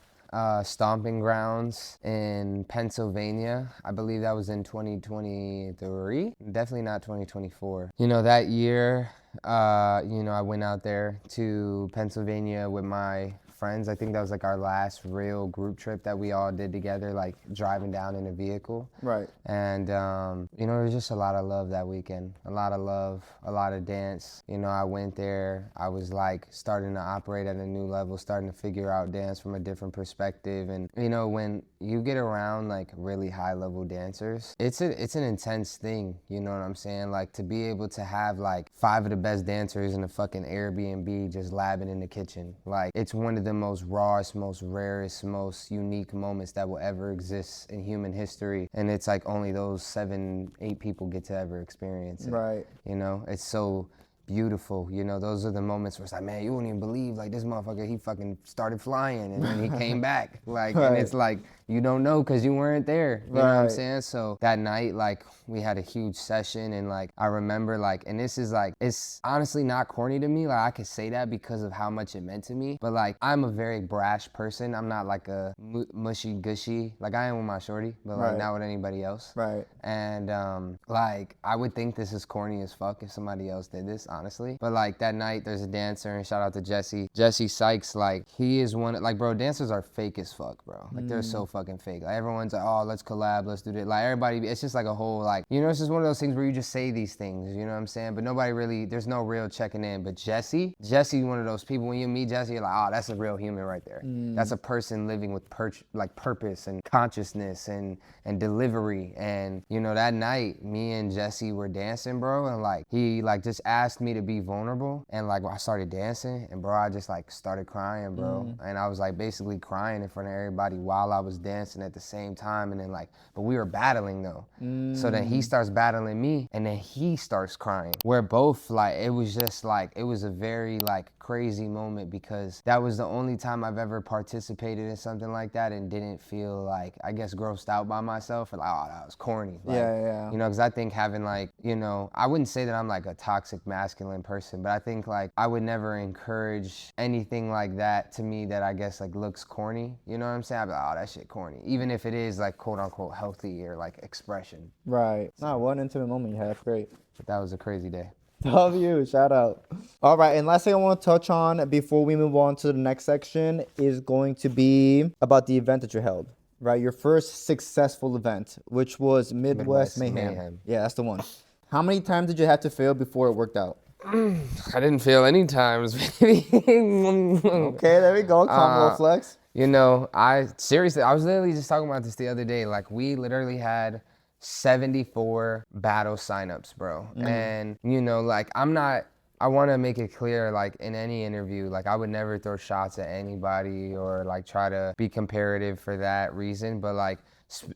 Stomping Grounds in Pennsylvania. I believe that was in 2023. Definitely not 2024. You know, that year, you know, I went out there to Pennsylvania with my friends. I think that was like our last real group trip that we all did together, like driving down in a vehicle. Right. And, you know, there was just a lot of love that weekend. A lot of love, a lot of dance. You know, I went there, I was like starting to operate at a new level, starting to figure out dance from a different perspective. And, you know, when you get around like really high level dancers, it's an intense thing, you know what I'm saying? Like to be able to have like 5 of the best dancers in a fucking Airbnb just labbing in the kitchen. Like it's one of the most rawest, most rarest, most unique moments that will ever exist in human history. And it's like only those 7, 8 people get to ever experience it. Right. You know, it's so beautiful. You know, those are the moments where it's like, man, you wouldn't even believe like this motherfucker, he fucking started flying and then he came back. Like, and it's like, you don't know because you weren't there. You know what I'm saying? So that night, like we had a huge session and like, I remember like, and this is like, it's honestly not corny to me. Like I could say that because of how much it meant to me, but like, I'm a very brash person. I'm not like a mushy gushy, like I am with my shorty, but like not with anybody else. Right. And like, I would think this is corny as fuck if somebody else did this. honestly. But like that night, there's a dancer, and shout out to Jesse Sykes. Like he is one, like bro, dancers are fake as fuck, bro. Like they're so fucking fake. Like everyone's like, oh, let's collab, let's do this. Like everybody, it's just like a whole like, you know, it's just one of those things where you just say these things, you know what I'm saying? But nobody really, there's no real checking in. But Jesse, one of those people, when you meet Jesse, you're like, oh, that's a real human right there. That's a person living with purpose and consciousness and delivery. And you know, that night, me and Jesse were dancing, bro, and like he like just asked me to be vulnerable, and like I started dancing, and bro, I just like started crying, bro. And I was like basically crying in front of everybody while I was dancing at the same time. And then like, but we were battling though. So then he starts battling me, and then he starts crying. We're both like, it was just like, it was a very like crazy moment, because that was the only time I've ever participated in something like that and didn't feel like, I guess, grossed out by myself or like, oh, that was corny. Like, Yeah. You know, because I think having like, you know, I wouldn't say that I'm like a toxic masculine person, but I think like I would never encourage anything like that to me that I guess like looks corny. You know what I'm saying? I'd be like, oh, that shit corny. Even if it is like quote unquote healthy or like expression. Right. Nah, what an intimate moment you had. That's great. But that was a crazy day. Love you. Shout out. All right. And last thing I want to touch on before we move on to the next section is going to be about the event that you held, right? Your first successful event, which was Midwest Mayhem. Yeah, that's the one. How many times did you have to fail before it worked out? I didn't fail any times, baby. Okay, there we go. Combo flex. You know, I was literally just talking about this the other day. Like, we literally had 74 battle signups, bro. And, you know, like, I want to make it clear, like, in any interview, like, I would never throw shots at anybody or, like, try to be comparative for that reason. But, like,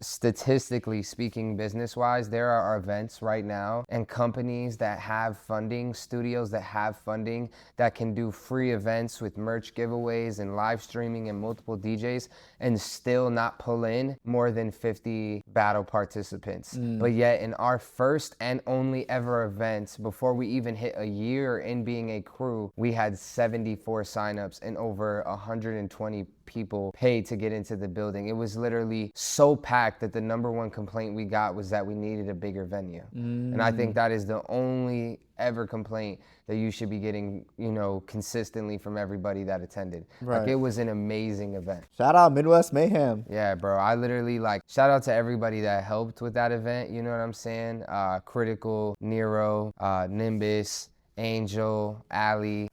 statistically speaking, business-wise, there are events right now and companies that have funding, studios that have funding that can do free events with merch giveaways and live streaming and multiple DJs and still not pull in more than 50 battle participants. But yet in our first and only ever event, before we even hit a year in being a crew, we had 74 signups and over 120 people paid to get into the building. It was literally so packed that the number one complaint we got was that we needed a bigger venue. And I think that is the only ever complaint that you should be getting, you know, consistently from everybody that attended. Right. Like, it was an amazing event. Shout out Midwest Mayhem. Yeah, bro. I literally, like, shout out to everybody that helped with that event. You know what I'm saying? Critical, Nero, Nimbus, Angel, Ali,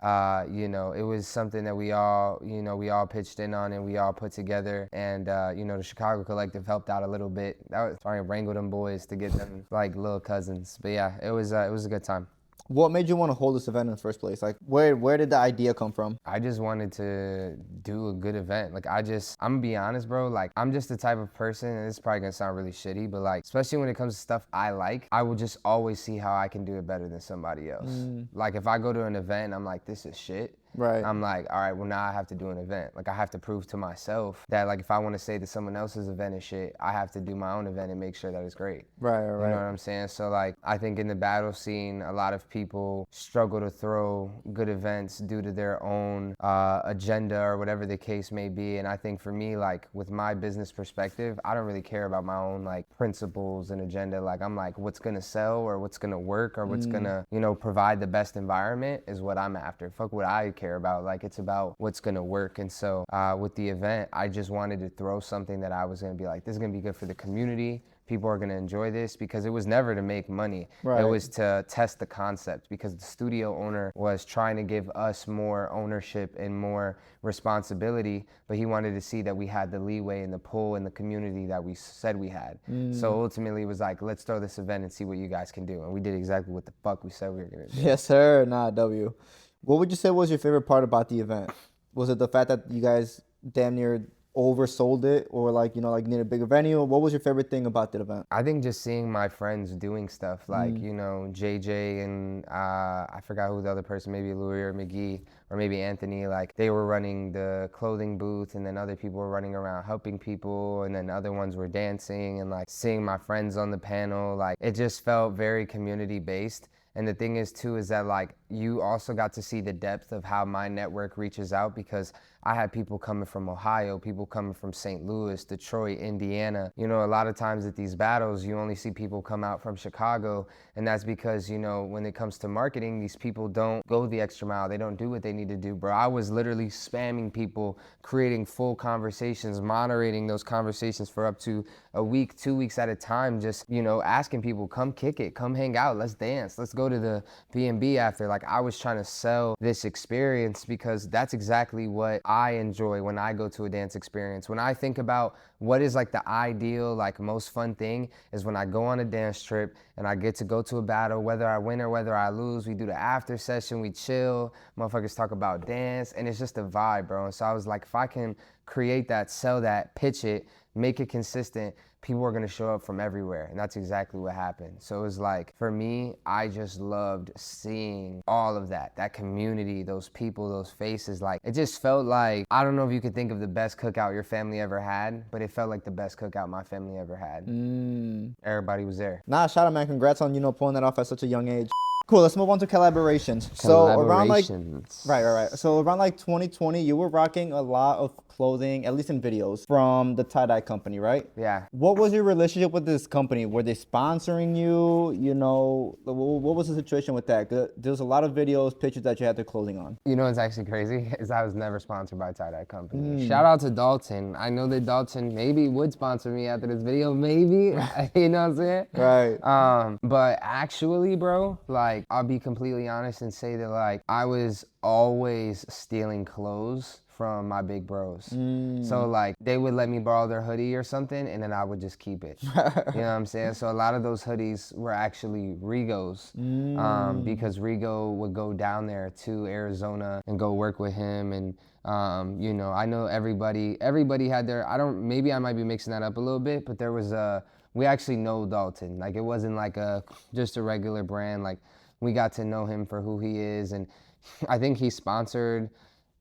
you know, it was something that we all pitched in on and we all put together. And, you know, the Chicago Collective helped out a little bit. That was trying to wrangle them boys to get them like little cousins. But yeah, it was a good time. What made you want to hold this event in the first place? Like, where did the idea come from? I just wanted to do a good event. Like, I'm gonna be honest, bro. Like, I'm just the type of person, and this is probably gonna sound really shitty, but like, especially when it comes to stuff I like, I will just always see how I can do it better than somebody else. Like, if I go to an event and I'm like, this is shit, Right. I'm like, all right, well, now I have to do an event. Like, I have to prove to myself that, like, if I want to say that someone else's event is shit, I have to do my own event and make sure that it's great. Right. You know what I'm saying? So, like, I think in the battle scene, a lot of people struggle to throw good events due to their own agenda or whatever the case may be. And I think for me, like, with my business perspective, I don't really care about my own, like, principles and agenda. Like, I'm like, what's going to sell or what's going to work or what's going to, you know, provide the best environment is what I'm after. Fuck what I care about. Like, it's about what's going to work. And so with the event, I just wanted to throw something that I was going to be like, this is going to be good for the community. People are going to enjoy this, because it was never to make money. Right. It was to test the concept, because the studio owner was trying to give us more ownership and more responsibility, but he wanted to see that we had the leeway and the pull in the community that we said we had. So ultimately it was like, let's throw this event and see what you guys can do. And we did exactly what the fuck we said we were going to do. Yes, sir. Nah, W. What would you say was your favorite part about the event? Was it the fact that you guys damn near oversold it, or like, you know, like, need a bigger venue? What was your favorite thing about that event? I think just seeing my friends doing stuff, like, you know, JJ and I forgot who the other person, maybe Louis or McGee or maybe Anthony, like, they were running the clothing booth, and then other people were running around helping people, and then other ones were dancing, and like seeing my friends on the panel, like, it just felt very community based. And the thing is too, is that like, you also got to see the depth of how my network reaches out, because I had people coming from Ohio, people coming from St. Louis, Detroit, Indiana. You know, a lot of times at these battles, you only see people come out from Chicago, and that's because, you know, when it comes to marketing, these people don't go the extra mile. They don't do what they need to do, bro. I was literally spamming people, creating full conversations, moderating those conversations for up to a week, 2 weeks at a time, just, you know, asking people, come kick it, come hang out, let's dance, let's go to the B&B after. Like, I was trying to sell this experience because that's exactly what I enjoy when I go to a dance experience. When I think about what is like the ideal, like most fun thing, is when I go on a dance trip and I get to go to a battle, whether I win or whether I lose. We do the after session, we chill, motherfuckers talk about dance, and it's just a vibe, bro. And so I was like, if I can create that, sell that, pitch it, make it consistent, people are gonna show up from everywhere. And that's exactly what happened. So it was like, for me, I just loved seeing all of that community, those people, those faces. Like, it just felt like, I don't know if you could think of the best cookout your family ever had, but it felt like the best cookout my family ever had. Everybody was there. Nah, shout out, man. Congrats on, you know, pulling that off at such a young age. Cool, let's move on to collaborations. So around like, right. So around like 2020, you were rocking a lot of clothing, at least in videos, from the tie-dye company, right? Yeah. What was your relationship with this company? Were they sponsoring you? You know, what was the situation with that? There's a lot of videos, pictures that you had their clothing on. You know what's actually crazy is I was never sponsored by a tie-dye company. Shout out to Dalton. I know that Dalton maybe would sponsor me after this video, maybe. You know what I'm saying? Right. But actually, bro, like, I'll be completely honest and say that, like, I was always stealing clothes from my big bros. So like, they would let me borrow their hoodie or something, and then I would just keep it. You know what I'm saying? So a lot of those hoodies were actually Rigo's, because Rigo would go down there to Arizona and go work with him. And you know, I know everybody had their, maybe I might be mixing that up a little bit, but there was we actually know Dalton. Like, it wasn't like just a regular brand. Like, we got to know him for who he is, and I think he sponsored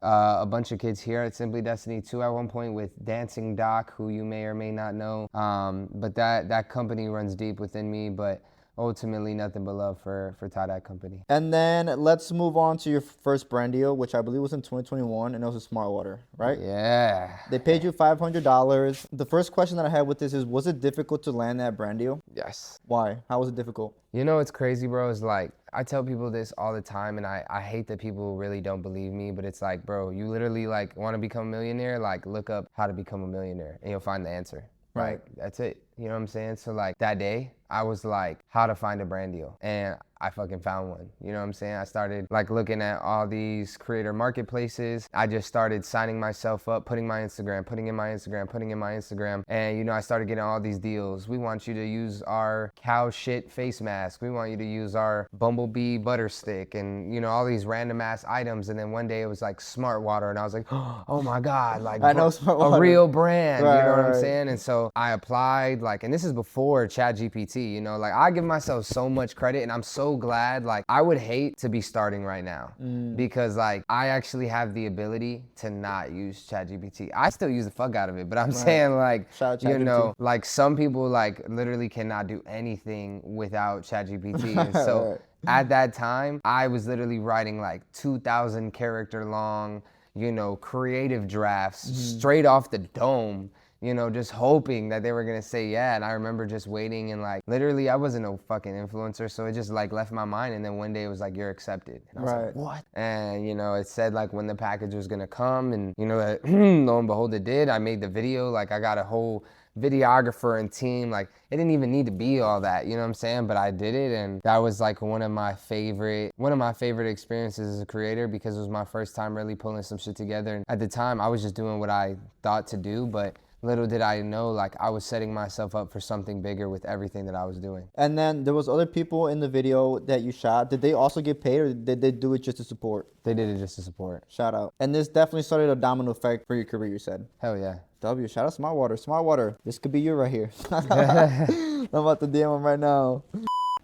a bunch of kids here at Simply Destiny 2 at one point with Dancing Doc, who you may or may not know. But that company runs deep within me, but ultimately nothing but love for tie-dye company. And then let's move on to your first brand deal, which I believe was in 2021, and it was a Smart Water, right? Yeah. They paid you $500. The first question that I had with this is, was it difficult to land that brand deal? Yes. Why? How was it difficult? You know what's crazy, bro, is like, I tell people this all the time, and I hate that people really don't believe me, but it's like, bro, you literally like want to become a millionaire, like look up how to become a millionaire and you'll find the answer. Right. Like, that's it. You know what I'm saying? So like, that day I was like, how to find a brand deal, and I fucking found one. You know what I'm saying? I started like looking at all these creator marketplaces. I just started signing myself up, putting in my Instagram. And you know, I started getting all these deals. We want you to use our cow shit face mask. We want you to use our bumblebee butter stick, and you know, all these random ass items. And then one day it was like Smart Water, and I was like, oh my God, like I know Smart Water. A real brand, right, you know what right. I'm saying? And so I applied, like, and this is before ChatGPT, you know, like I give myself so much credit, and I'm so glad. Like, I would hate to be starting right now because like I actually have the ability to not use ChatGPT. I still use the fuck out of it, but I'm saying like, you know, like some people like literally cannot do anything without ChatGPT. And so at that time, I was literally writing like 2,000 character long, you know, creative drafts straight off the dome. You know, just hoping that they were gonna say yeah. And I remember just waiting, and like literally I wasn't no fucking influencer, so it just like left my mind. And then one day it was like, you're accepted. And I was like, what? And you know, it said like when the package was gonna come, and you know, that lo and behold it did. I made the video, like I got a whole videographer and team. Like, it didn't even need to be all that, you know what I'm saying? But I did it, and that was like one of my favorite experiences as a creator, because it was my first time really pulling some shit together. And at the time I was just doing what I thought to do, but little did I know, like, I was setting myself up for something bigger with everything that I was doing. And then there was other people in the video that you shot. Did they also get paid, or did they do it just to support? They did it just to support. Shout out. And this definitely started a domino effect for your career, you said. Hell yeah. W, shout out Smart Water. Smart Water, this could be you right here. I'm about to DM him right now.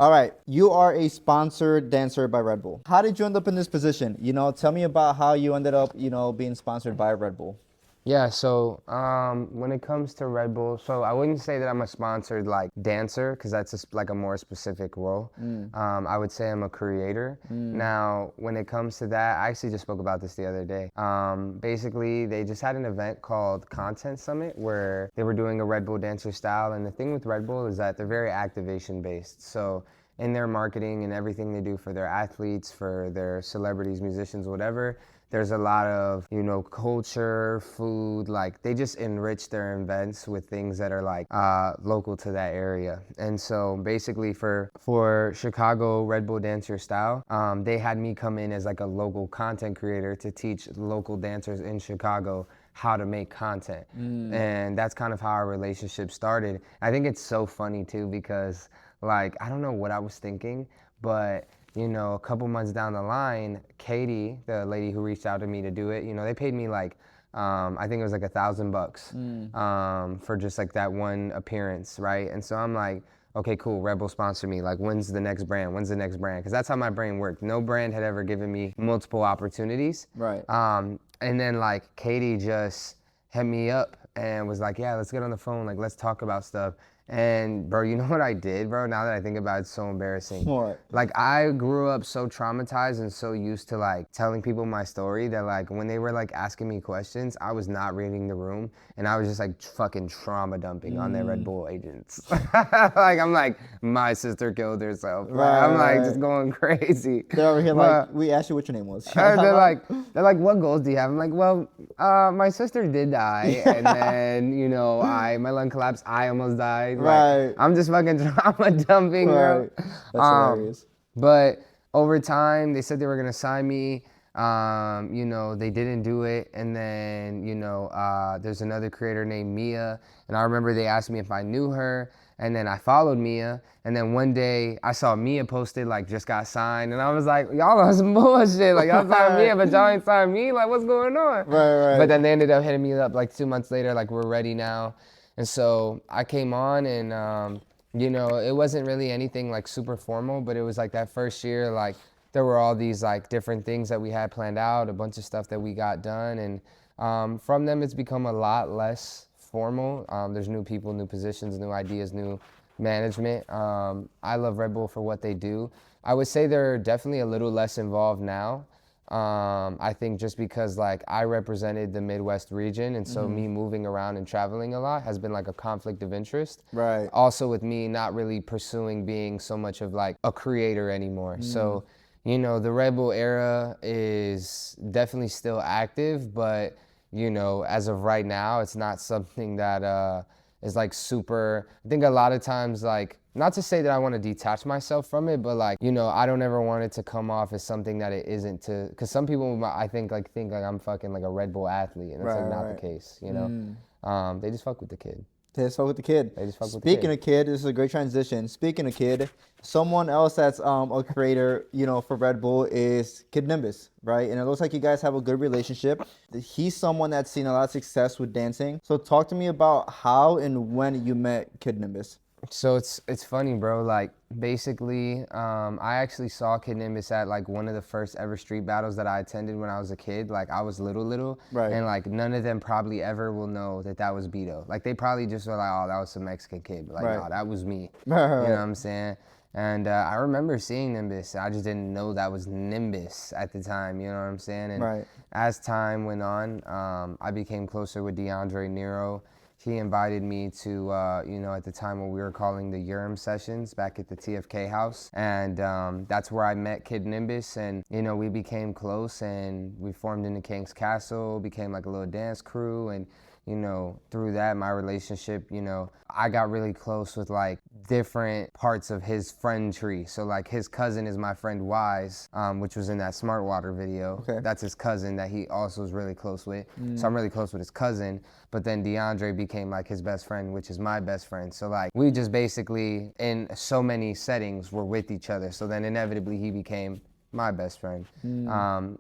All right, you are a sponsored dancer by Red Bull. How did you end up in this position? You know, tell me about how you ended up, you know, being sponsored by Red Bull. Yeah, so when it comes to Red Bull, so I wouldn't say that I'm a sponsored like dancer because that's just like a more specific role. I would say I'm a creator. Now, when it comes to that, I actually just spoke about this the other day. Basically, they just had an event called Content Summit where they were doing a Red Bull dancer style. And the thing with Red Bull is that they're very activation based. So in their marketing and everything they do for their athletes, for their celebrities, musicians, whatever, there's a lot of, you know, culture, food, like they just enrich their events with things that are like local to that area. And so basically for Chicago Red Bull Dancer Style, they had me come in as like a local content creator to teach local dancers in Chicago how to make content. And that's kind of how our relationship started. I think it's so funny too because like, I don't know what I was thinking, but you know, a couple months down the line, Katie, the lady who reached out to me to do it, you know, they paid me like, I think it was like $1,000 for just like that one appearance, right? And so I'm like, okay, cool, Red Bull sponsor me. Like, when's the next brand? When's the next brand? Because that's how my brain worked. No brand had ever given me multiple opportunities. Right. And then like Katie just hit me up and was like, yeah, let's get on the phone. Like, let's talk about stuff. And bro, you know what I did, bro? Now that I think about it, it's so embarrassing. What? Like I grew up so traumatized and so used to like telling people my story that like when they were like asking me questions, I was not reading the room and I was just like fucking trauma dumping on their Red Bull agents. Like I'm like, my sister killed herself. Right, I'm like right. just going crazy. They're over here like, we asked you what your name was. They're like, what goals do you have? I'm like, well, my sister did die, and then you know, my lung collapsed. I almost died. Right. Like, I'm just fucking trauma dumping, bro. Right. That's hilarious. But over time, they said they were gonna sign me. You know, they didn't do it, and then you know, there's another creator named Mia, and I remember they asked me if I knew her. And then I followed Mia, and then one day I saw Mia posted like just got signed, and I was like, y'all on some bullshit, like y'all signed Mia, but y'all ain't signed me, like what's going on? Right. But then they ended up hitting me up like 2 months later, like we're ready now, and so I came on, and you know, it wasn't really anything like super formal, but it was like that first year, like there were all these like different things that we had planned out, a bunch of stuff that we got done, and from them it's become a lot less formal. There's new people, new positions, new ideas, new management. I love Red Bull for what they do. I would say they're definitely a little less involved now. I think just because like I represented the Midwest region, and so me moving around and traveling a lot has been like a conflict of interest. Right. Also with me not really pursuing being so much of like a creator anymore. So, you know, the Red Bull era is definitely still active, but you know, as of right now, it's not something that is like super. I think a lot of times, like, not to say that I want to detach myself from it, but like, you know, I don't ever want it to come off as something that it isn't to, because some people I think like I'm fucking like a Red Bull athlete, and that's like not the case, you know. They just fuck with the kid. They just fuck with the kid. They just fuck with Speaking the of kid, this is a great transition. Speaking of kid, someone else that's a creator, you know, for Red Bull is Kid Nimbus, right? And it looks like you guys have a good relationship. He's someone that's seen a lot of success with dancing. So talk to me about how and when you met Kid Nimbus. So it's funny, bro. Like basically, I actually saw Kid Nimbus at like one of the first ever street battles that I attended when I was a kid. Like I was little, Right. and like none of them probably ever will know that that was Beto. Like they probably just were like, oh, that was some Mexican kid. But like, Right. no, that was me. Right. You know what I'm saying? And I remember seeing Nimbus. I just didn't know that was Nimbus at the time. You know what I'm saying? And Right. as time went on, I became closer with DeAndre Nero. He invited me to, you know, at the time what we were calling the Urim sessions back at the TFK house. And that's where I met Kid Nimbus. And, you know, we became close and we formed into King's Castle, became like a little dance crew. And, you know, through that, my relationship, you know, I got really close with like different parts of his friend tree. So like his cousin is my friend Wise, which was in that Smart Water video. Okay. That's his cousin that he also is really close with. So I'm really close with his cousin. But then DeAndre became like his best friend, which is my best friend. So like we just basically in so many settings were with each other. So then inevitably he became my best friend.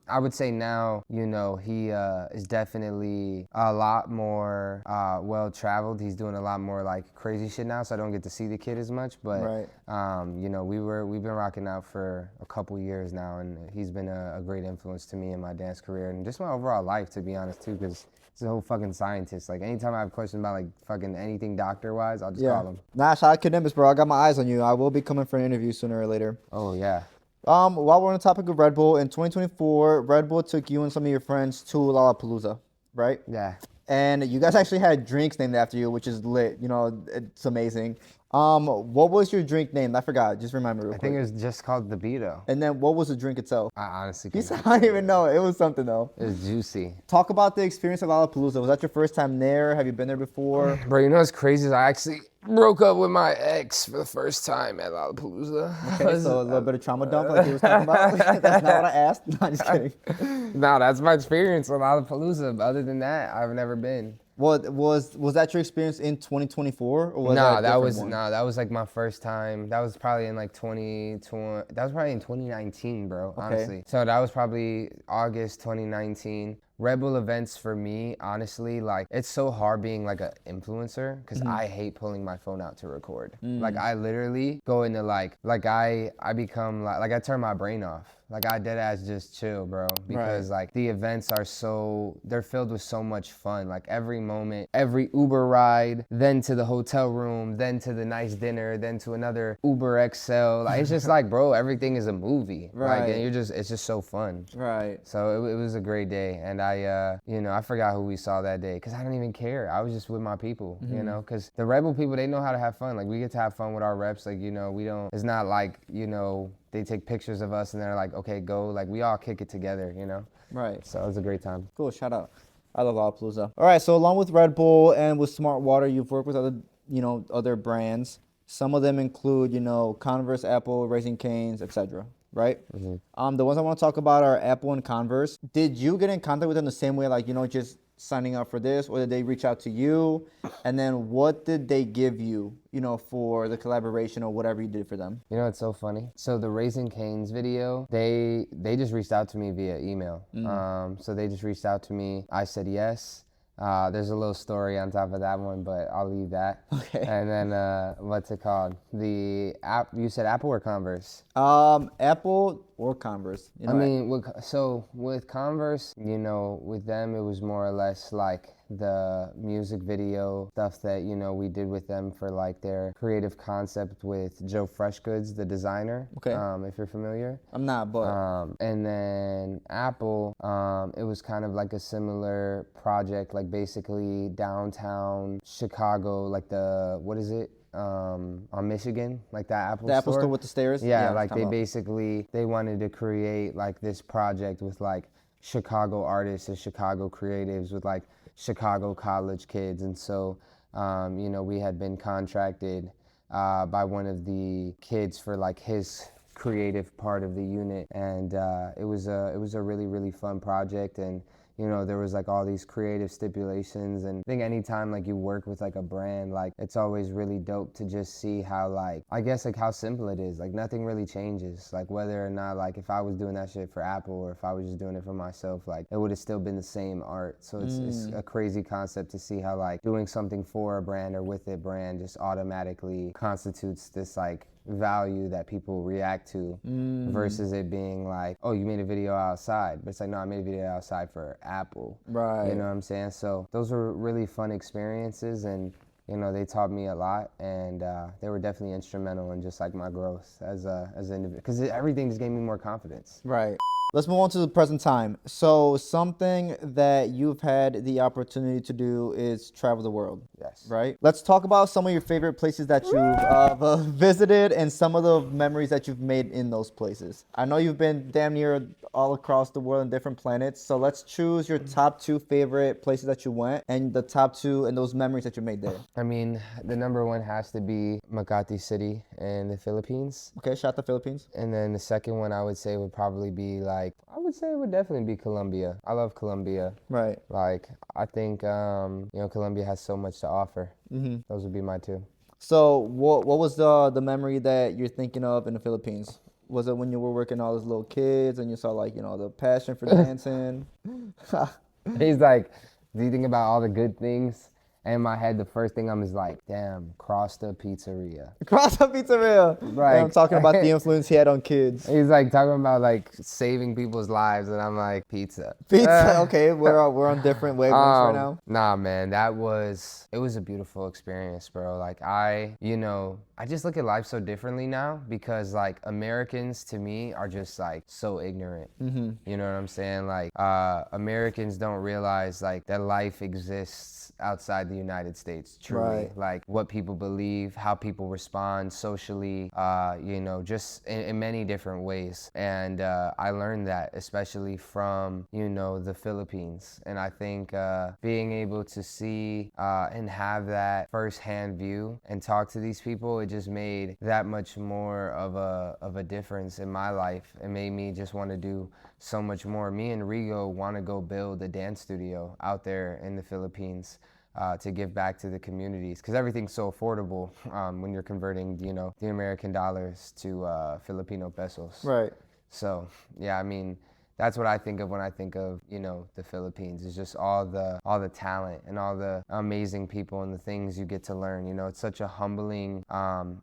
I would say now, you know, he is definitely a lot more well-traveled. He's doing a lot more like crazy shit now, so I don't get to see the kid as much. But you know, we've been rocking out for a couple years now, and he's been a great influence to me in my dance career and just my overall life, to be honest, too, because he's a whole fucking scientist. Like anytime I have questions about like fucking anything doctor-wise, I'll just call him. Nah, shout out Nimbus, bro. I got my eyes on you. I will be coming for an interview sooner or later. Oh yeah. While we're on the topic of Red Bull, in 2024, Red Bull took you and some of your friends to Lollapalooza, right? Yeah. And you guys actually had drinks named after you, which is lit. You know, it's amazing. What was your drink named? I forgot. Just remember real quick. I think it was just called the Beto. And then what was the drink itself? I honestly I can't. don't even know. It was something though. It was juicy. Talk about the experience of Lollapalooza. Was that your first time there? Have you been there before? Bro, you know what's crazy is I actually broke up with my ex for the first time at Lollapalooza. Okay, so a little bit of trauma dump like he was talking about. That's not what I asked. No, I'm just kidding. No, that's my experience with Lollapalooza. Other than that, I've never been. Well, was that your experience in 2024 or was that that was like my first time. That was probably in like 2020. That was probably in 2019, bro. Honestly, so that was probably August 2019. Red Bull events for me, honestly, like it's so hard being like an influencer because I hate pulling my phone out to record. Like I literally go into like I become like I turn my brain off. Like I dead ass just chill, bro, because like the events are they're filled with so much fun. Like every moment, every Uber ride, then to the hotel room, then to the nice dinner, then to another Uber XL. Like it's just like, bro, everything is a movie. Right. Like, and it's just so fun. Right. So it was a great day, and you know, I forgot who we saw that day because I don't even care. I was just with my people, you know, because the Red Bull people, they know how to have fun. Like we get to have fun with our reps. Like, you know, it's not like, you know, they take pictures of us and they're like, okay, go. Like we all kick it together, you know? Right. So it was a great time. Cool, shout out. I love Lollapalooza. All right, so along with Red Bull and with Smart Water, you've worked with other brands. Some of them include, you know, Converse, Apple, Raising Cane's, etc. Right? The ones I want to talk about are Apple and Converse. Did you get in contact with them the same way, like, you know, just signing up for this, or did they reach out to you? And then what did they give you, you know, for the collaboration or whatever you did for them? You know, it's so funny. So the Raising Cane's video, they just reached out to me via email. So they just reached out to me. I said yes. There's a little story on top of that one, but I'll leave that. Okay. And then what's it called? The app. You said Apple or Converse? Apple or Converse. You know, I mean, with Converse, you know, with them it was more or less like the music video stuff that, you know, we did with them for like their creative concept with Joe Freshgoods, the designer. Okay. If you're familiar. I'm not, but. And then Apple, it was kind of like a similar project, like basically downtown Chicago, like what is it? On Michigan, like that Apple store. The Apple store with the stairs? Yeah, like they wanted to create like this project with like Chicago artists and Chicago creatives with like Chicago college kids. And so, you know, we had been contracted by one of the kids for like his creative part of the unit. And it was a really, really fun project. And you know, there was like all these creative stipulations, and I think anytime like you work with like a brand, like it's always really dope to just see how like, I guess like how simple it is. Like nothing really changes. Like whether or not like if I was doing that shit for Apple or if I was just doing it for myself, like it would have still been the same art. So it's a crazy concept to see how like doing something for a brand or with a brand just automatically constitutes this like value that people react to versus it being like, oh, you made a video outside, but it's like, no, I made a video outside for Apple. Right. You know what I'm saying? So those were really fun experiences, and you know, they taught me a lot, and they were definitely instrumental in just like my growth as an individual, because everything just gave me more confidence. Right. Let's move on to the present time. So something that you've had the opportunity to do is travel the world. Yes. Right? Let's talk about some of your favorite places that you've visited and some of the memories that you've made in those places. I know you've been damn near all across the world on different planets. So let's choose your top 2 favorite places that you went and the top 2 and those memories that you made there. I mean, the number 1 has to be Makati City in the Philippines. Okay, shout out the Philippines. And then the second one I would say would probably be like, I would say it would definitely be Colombia. I love Colombia. Right. Like, I think, you know, Colombia has so much to offer. Those would be my 2. So what was the memory that you're thinking of in the Philippines? Was it when you were working all those little kids and you saw like, the passion for dancing? He's like, do you think about all the good things? And in my head, the first thing I'm is like, damn, Crosta Pizzeria. Cross up pizzeria. And I'm Like, talking about the influence he had on kids. he's like talking about like saving people's lives, and I'm like, pizza. Pizza. Okay, we're on different wavelengths right now. Nah, man, it was a beautiful experience, bro. Like I just look at life so differently now because like Americans to me are just like so ignorant. Mm-hmm. You know what I'm saying? Like Americans don't realize like that life exists outside the United States, truly. Right. Like what people believe, how people respond socially, just in many different ways. And I learned that especially from, the Philippines. And I think being able to see and have that firsthand view and talk to these people, it just made that much more of a difference in my life. It made me just want to do so much more. Me and Rigo want to go build a dance studio out there in the Philippines. To give back to the communities, because everything's so affordable when you're converting, the American dollars to Filipino pesos. Right. So, yeah, I mean, that's what I think of when I think of, the Philippines. It's just all the talent and all the amazing people and the things you get to learn. It's such a humbling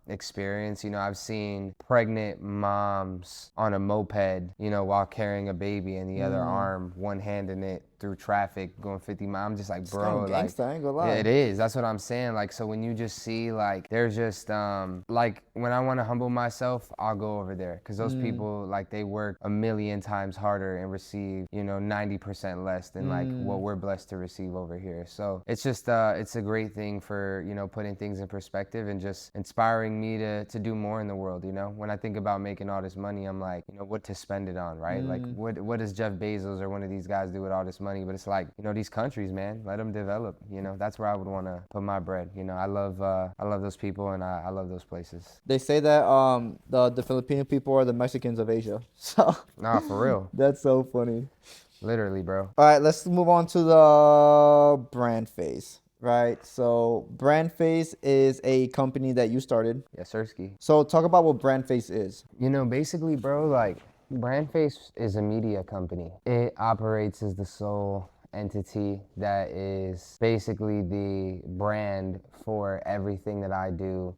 experience. I've seen pregnant moms on a moped, while carrying a baby and the other arm, one hand in it through traffic going 50 miles. I'm just like, bro, like, gangsta, I ain't gonna lie. it is. That's what I'm saying. Like, so when you just see, like, there's just, like, when I want to humble myself, I'll go over there. Because those people, like, they work a million times harder and receive, 90% less than, like, what we're blessed to receive over here. So it's just, it's a great thing for, putting things in perspective and just inspiring me to do more in the world, When I think about making all this money, I'm like, what to spend it on, right? Like, what does Jeff Bezos or one of these guys do with all this money? But it's like, these countries, man, let them develop. That's where I would want to put my bread. I love those people and I love those places. They say that the Filipino people are the Mexicans of Asia. So Nah, for real. that's so funny. Literally, bro. All right, let's move on to the brand phase. Right. So brand phase is a company that you started. Yes, Sirski. So talk about what brand phase is. Basically, bro, like, Brandface is a media company. It operates as the sole entity that is basically the brand for everything that I do,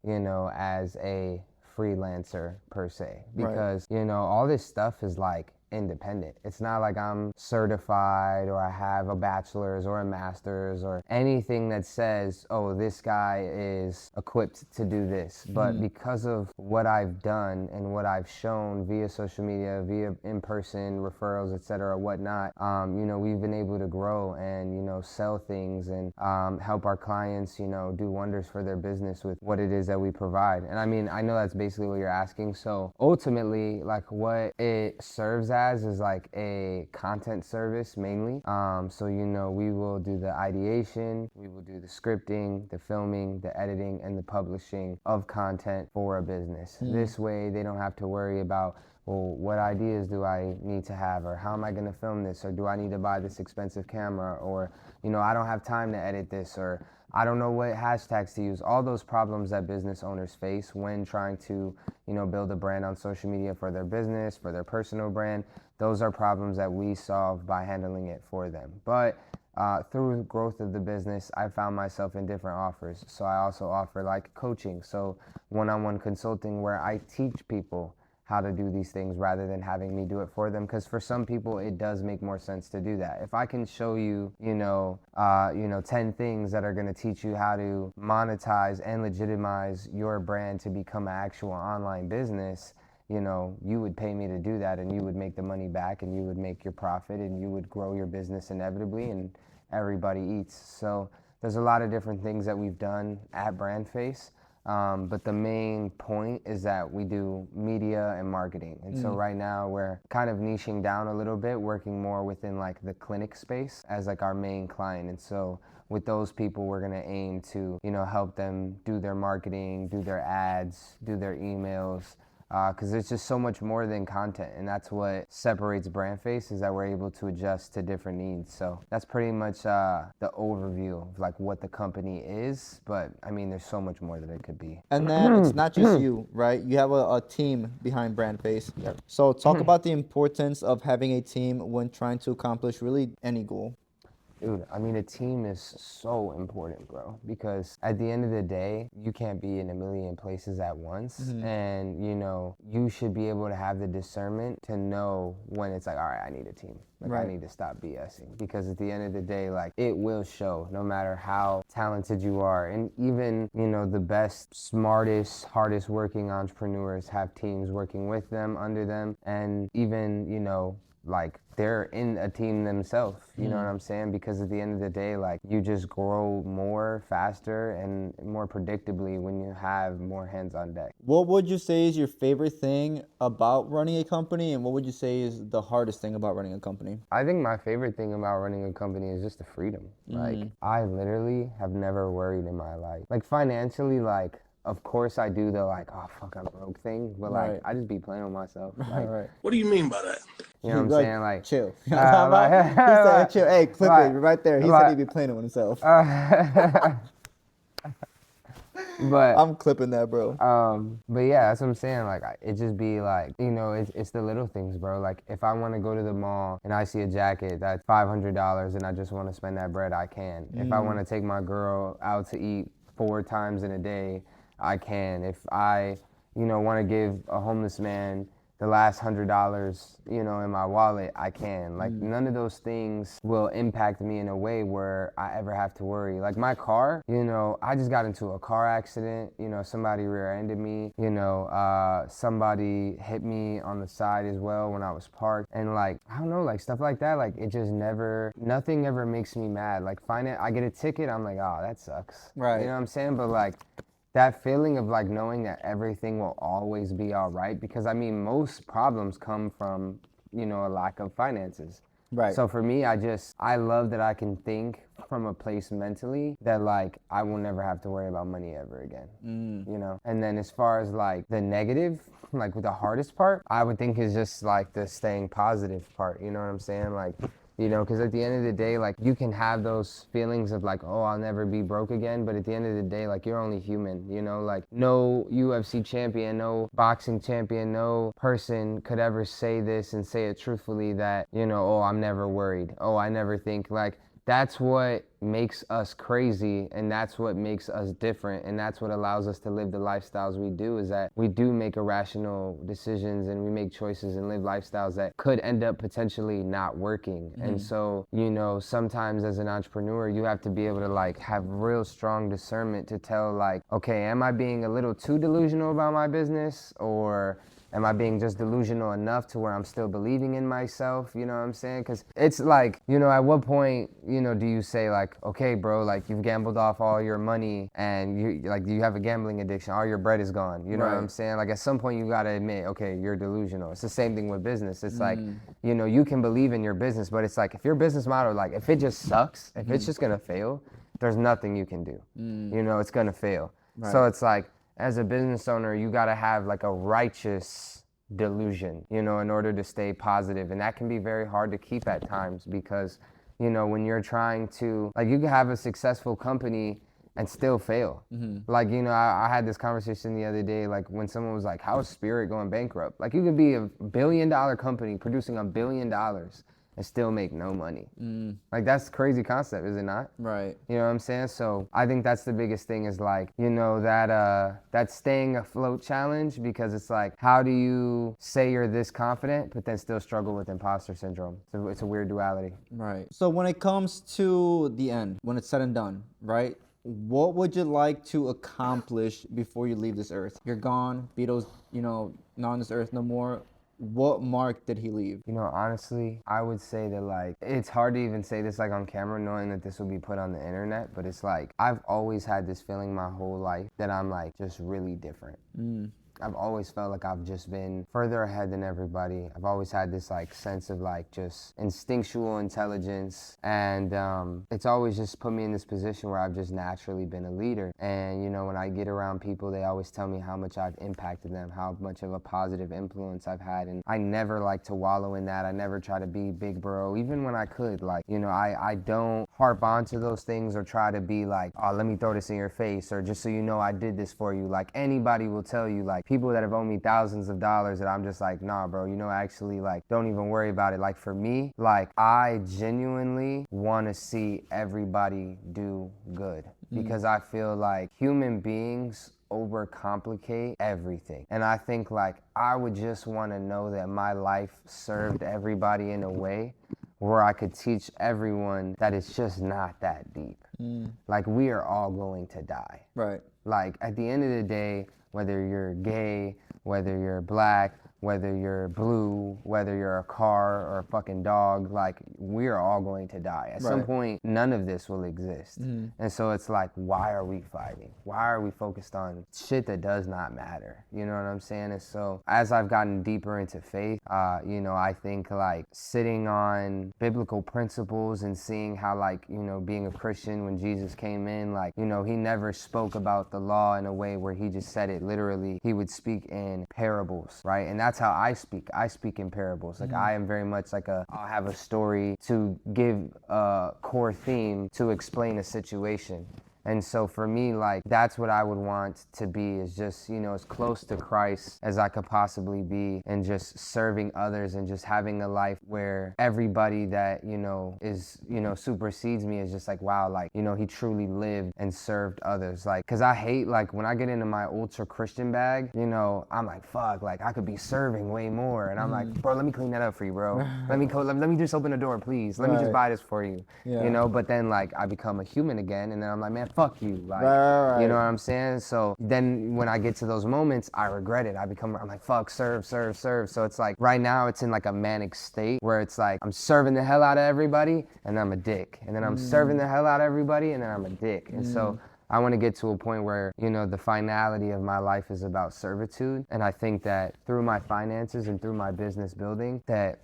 as a freelancer per se. Because, all this stuff is like independent. It's not like I'm certified or I have a bachelor's or a master's or anything that says, oh, this guy is equipped to do this. But because of what I've done and what I've shown via social media, via in-person referrals, etc., whatnot, we've been able to grow and, sell things and help our clients, do wonders for their business with what it is that we provide. And I mean, I know that's basically what you're asking. So ultimately, like, what it serves as is like a content service mainly. So we will do the ideation, we will do the scripting, the filming, the editing, and the publishing of content for a business. This way they don't have to worry about, well, what ideas do I need to have, or how am I going to film this, or do I need to buy this expensive camera, or I don't have time to edit this, or I don't know what hashtags to use. All those problems that business owners face when trying to, build a brand on social media for their business, for their personal brand. Those are problems that we solve by handling it for them. But through growth of the business, I found myself in different offers. So I also offer like coaching, so one-on-one consulting where I teach people how to do these things rather than having me do it for them. Because for some people, it does make more sense to do that. If I can show you, 10 things that are going to teach you how to monetize and legitimize your brand to become an actual online business, you would pay me to do that, and you would make the money back, and you would make your profit, and you would grow your business inevitably, and everybody eats. So there's a lot of different things that we've done at Brandface. But the main point is that we do media and marketing. And so right now we're kind of niching down a little bit, working more within like the clinic space as like our main client. And so with those people, we're gonna aim to, help them do their marketing, do their ads, do their emails, because it's just so much more than content, and that's what separates Brand Face, is that we're able to adjust to different needs. So that's pretty much the overview of like what the company is, but I mean, there's so much more that it could be. And then it's not just you, right? You have a team behind Brand Face. Yep. So talk about the importance of having a team when trying to accomplish really any goal. Dude, I mean, a team is so important, bro, because at the end of the day, you can't be in a million places at once. And, you know, you should be able to have the discernment to know when it's like, all right, I need a team. Like, Right. I need to stop BSing. Because at the end of the day, like, it will show no matter how talented you are. And even, you know, the best, smartest, hardest working entrepreneurs have teams working with them, under them. And even, you know, like they're in a team themselves, you know what I'm saying? Because at the end of the day, like you just grow more faster and more predictably when you have more hands on deck. What would you say is your favorite thing about running a company, and what would you say is the hardest thing about running a company? I think my favorite thing about running a company is just the freedom. Like I literally have never worried in my life. Like financially, like of course I do the like, oh fuck, I'm broke thing, but like Right. I just be playing with myself. Like, Right. What do you mean by that? you know what I'm Like, saying? Like chill. You know what I'm talking about? He said chill. Hey, clip it right there. He said he'd be playing it with himself. But I'm clipping that, bro. but yeah, that's what I'm saying. Like, it just be like, you know, it's the little things, bro. Like, if I want to go to the mall and I see a jacket that's $500 and I just want to spend that bread, I can. If I want to take my girl out to eat 4 times in a day, I can. If I, you know, want to give a homeless man the last $100, you know, in my wallet, I can. Like, none of those things will impact me in a way where I ever have to worry. Like my car, you know, I just got into a car accident, you know, somebody rear-ended me, you know, somebody hit me on the side as well when I was parked. And like, I don't know, like stuff like that, like it just never, nothing ever makes me mad. Like I get a ticket, I'm like, oh, that sucks. Right. You know what I'm saying? But like, that feeling of like knowing that everything will always be all right, because I mean most problems come from, you know, a lack of finances. Right. So for me, I love that I can think from a place mentally that like I will never have to worry about money ever again. You know. And then as far as like the negative, like with the hardest part, I would think is just like the staying positive part. You know what I'm saying? Like, you know, because at the end of the day, like you can have those feelings of like, oh, I'll never be broke again. But at the end of the day, like you're only human, you know, like no UFC champion, no boxing champion, no person could ever say this and say it truthfully that, you know, oh, I'm never worried. Oh, I never think. Like, that's what makes us crazy, and that's what makes us different, and that's what allows us to live the lifestyles we do, is that we do make irrational decisions and we make choices and live lifestyles that could end up potentially not working. And so, you know, sometimes as an entrepreneur, you have to be able to like have real strong discernment to tell like, okay, am I being a little too delusional about my business, or am I being just delusional enough to where I'm still believing in myself? You know what I'm saying? Because it's like, you know, at what point, you know, do you say like, okay, bro, like you've gambled off all your money and you have a gambling addiction, all your bread is gone. You know what I'm saying? Like at some point you got to admit, okay, you're delusional. It's the same thing with business. It's like, you know, you can believe in your business, but it's like if your business model, like if it just sucks, if it's just going to fail, there's nothing you can do. You know, it's going to fail. So it's like, as a business owner, you got to have like a righteous delusion, you know, in order to stay positive. And that can be very hard to keep at times because, you know, when you're trying to, like, you can have a successful company and still fail. Like, you know, I had this conversation the other day, like when someone was like, how is Spirit going bankrupt? Like, you could be $1 billion company producing $1 billion and still make no money. Like, that's a crazy concept, is it not? Right. You know what I'm saying? So I think that's the biggest thing, is like, you know, that staying afloat challenge, because it's like, how do you say you're this confident but then still struggle with imposter syndrome? So it's a weird duality. Right. So when it comes to the end, when it's said and done, right? What would you like to accomplish before you leave this earth? You're gone. Beatles, you know, not on this earth no more. What mark did he leave? You know, honestly, I would say that, like, it's hard to even say this, like, on camera, knowing that this will be put on the internet, but it's like, I've always had this feeling my whole life that I'm, like, just really different. I've always felt like I've just been further ahead than everybody. I've always had this like sense of like just instinctual intelligence, and it's always just put me in this position where I've just naturally been a leader. And you know, when I get around people, they always tell me how much I've impacted them, how much of a positive influence I've had, and I never like to wallow in that. I never try to be big bro, even when I could. Like, you know, I don't harp onto those things or try to be like, oh, let me throw this in your face, or just so you know I did this for you. Like, anybody will tell you, like, people that have owed me thousands of dollars, that I'm just like, nah, bro, you know, actually, like, don't even worry about it. Like, for me, like, I genuinely want to see everybody do good, because I feel like human beings overcomplicate everything. And I think like I would just want to know that my life served everybody in a way where I could teach everyone that it's just not that deep. Like, we are all going to die. Right. Like, at the end of the day, whether you're gay, whether you're black, whether you're blue, whether you're a car or a fucking dog, like, we are all going to die. At some point, none of this will exist. And so it's like, why are we fighting? Why are we focused on shit that does not matter? You know what I'm saying? And so as I've gotten deeper into faith, you know, I think like sitting on biblical principles and seeing how, like, you know, being a Christian, when Jesus came in, like, you know, he never spoke about the law in a way where he just said it literally. He would speak in parables, right? And that's how I speak. I speak in parables. Like, I am very much like I'll have a story to give a core theme to explain a situation. And so for me, like, that's what I would want to be, is just, you know, as close to Christ as I could possibly be, and just serving others and just having a life where everybody that, you know, is, you know, supersedes me is just like, wow, like, you know, he truly lived and served others. Like, cause I hate, like, when I get into my ultra Christian bag, you know, I'm like, fuck, like, I could be serving way more. And I'm like, bro, let me clean that up for you, bro. Let me just open the door, please. Let me just buy this for you. You know, but then like I become a human again, and then I'm like, man, fuck you, like, you know what I'm saying? So then when I get to those moments, I regret it. I'm like, fuck, serve. So it's like, right now it's in like a manic state where it's like, I'm serving the hell out of everybody, and I'm a dick. And then I'm serving the hell out of everybody, and then I'm a dick. And so I want to get to a point where, you know, the finality of my life is about servitude. And I think that through my finances and through my business building, that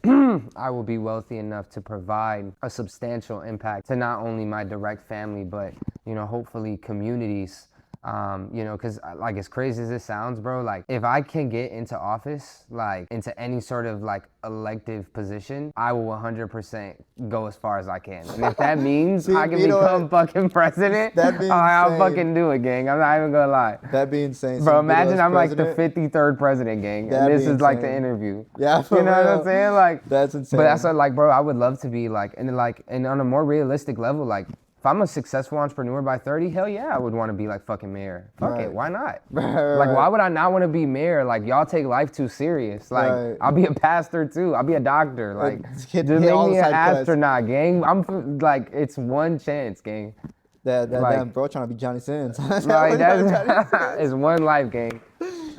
I will be wealthy enough to provide a substantial impact to not only my direct family, but, you know, hopefully communities. You know, because like, as crazy as this sounds, bro, like, if I can get into office, like into any sort of like elective position, I will 100% go as far as I can. And if that means I can become fucking president, I'll fucking do it, gang. I'm not even gonna lie. That'd be insane. Bro, imagine I'm like the 53rd president, gang, and this is like the interview. Yeah, for you know real. what I'm saying? Like, that's insane. But that's what, like, bro, I would love to be like, and on a more realistic level, like, if I'm a successful entrepreneur by 30, hell yeah, I would want to be like fucking mayor. Fuck it, why not? Like, why would I not want to be mayor? Like, y'all take life too serious. Like, I'll be a pastor too. I'll be a doctor. Like, just make me an astronaut, gang. I'm like, it's one chance, gang. Damn bro trying to be Johnny Sins. Like, it's one life, gang.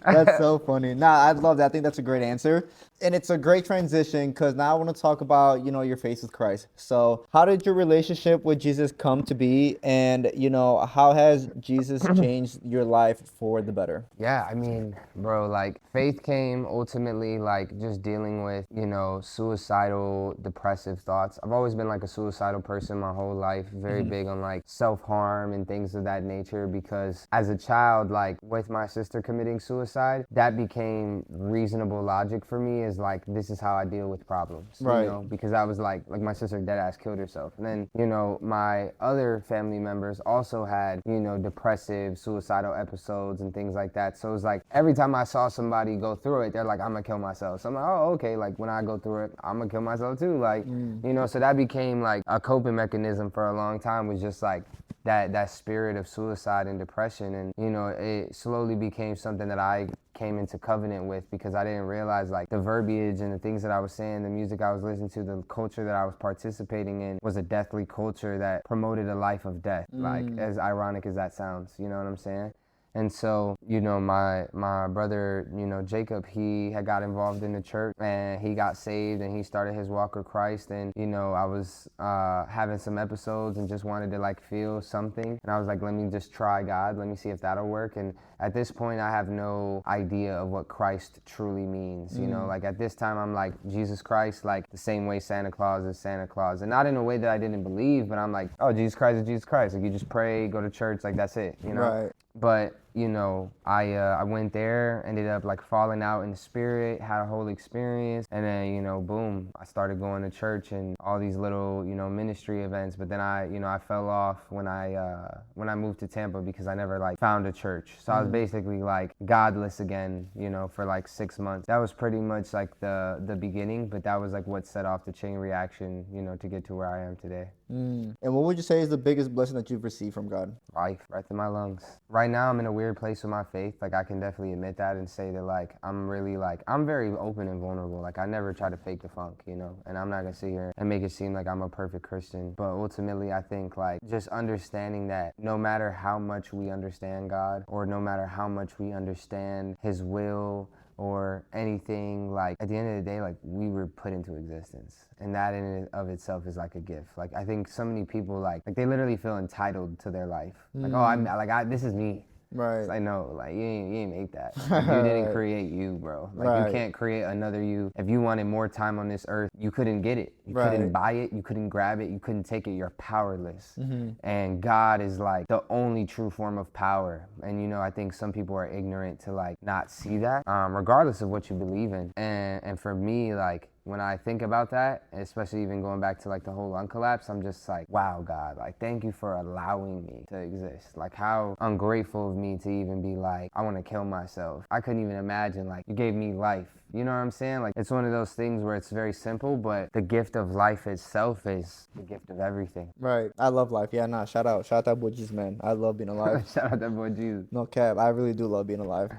That's so funny. Nah, I love that. I think that's a great answer. And it's a great transition, because now I want to talk about, you know, your faith with Christ. So how did your relationship with Jesus come to be? And, you know, how has Jesus changed your life for the better? Yeah, I mean, bro, like, faith came ultimately, like, just dealing with, you know, suicidal, depressive thoughts. I've always been like a suicidal person my whole life, very big on like self-harm and things of that nature, because as a child, like, with my sister committing suicide, that became reasonable logic for me, is like, this is how I deal with problems, you know, because I was like my sister dead ass killed herself. And then, you know, my other family members also had, you know, depressive, suicidal episodes and things like that. So it was like, every time I saw somebody go through it, they're like, I'm gonna kill myself. So I'm like, oh, okay, like, when I go through it, I'm gonna kill myself too. Like, you know, so that became like a coping mechanism for a long time, was just like that spirit of suicide and depression. And, you know, it slowly became something that I came into covenant with, because I didn't realize like the verbiage and the things that I was saying, the music I was listening to, the culture that I was participating in was a deathly culture that promoted a life of death, like, as ironic as that sounds, you know what I'm saying? And so, you know, my brother, you know, Jacob, he had got involved in the church and he got saved and he started his walk with Christ. And, you know, I was having some episodes and just wanted to like feel something. And I was like, let me just try God. Let me see if that'll work. And at this point, I have no idea of what Christ truly means. You know, like at this time, I'm like, Jesus Christ, like the same way Santa Claus is Santa Claus. And not in a way that I didn't believe, but I'm like, oh, Jesus Christ is Jesus Christ. Like you just pray, go to church, like that's it, you know? Right. But, you know, I went there, ended up like falling out in the spirit, had a whole experience, and then, you know, boom, I started going to church and all these little, you know, ministry events. But then I fell off when I moved to Tampa because I never like found a church. So I was basically like godless again, you know, for like 6 months. That was pretty much like the beginning, but that was like what set off the chain reaction, you know, to get to where I am today. And what would you say is the biggest blessing that you've received from God? Life, right through my lungs. Right now, I'm in a weird place with my faith. Like, I can definitely admit that and say that, like, I'm really, like, I'm very open and vulnerable. Like, I never try to fake the funk, you know? And I'm not gonna sit here and make it seem like I'm a perfect Christian. But ultimately, I think, like, just understanding that no matter how much we understand God, or no matter how much we understand His will, or anything, like at the end of the day, like we were put into existence, and that in and of itself is like a gift. Like I think so many people like they literally feel entitled to their life. Like, oh, this is me. Right. It's like, no, like you ain't make that. Like, you didn't create you, bro. Like you can't create another you. If you wanted more time on this earth, you couldn't get it. You couldn't buy it. You couldn't grab it. You couldn't take it. You're powerless. And God is like the only true form of power. And you know, I think some people are ignorant to like not see that, regardless of what you believe in. And for me, like, when I think about that, especially even going back to like the whole lung collapse, I'm just like, wow, God, like thank you for allowing me to exist. Like how ungrateful of me to even be like, I want to kill myself. I couldn't even imagine like you gave me life. You know what I'm saying? Like it's one of those things where it's very simple, but the gift of life itself is the gift of everything. Right. I love life. Yeah, nah, shout out that boy Jesus, man. I love being alive. Shout out that boy Jesus. No cap. I really do love being alive.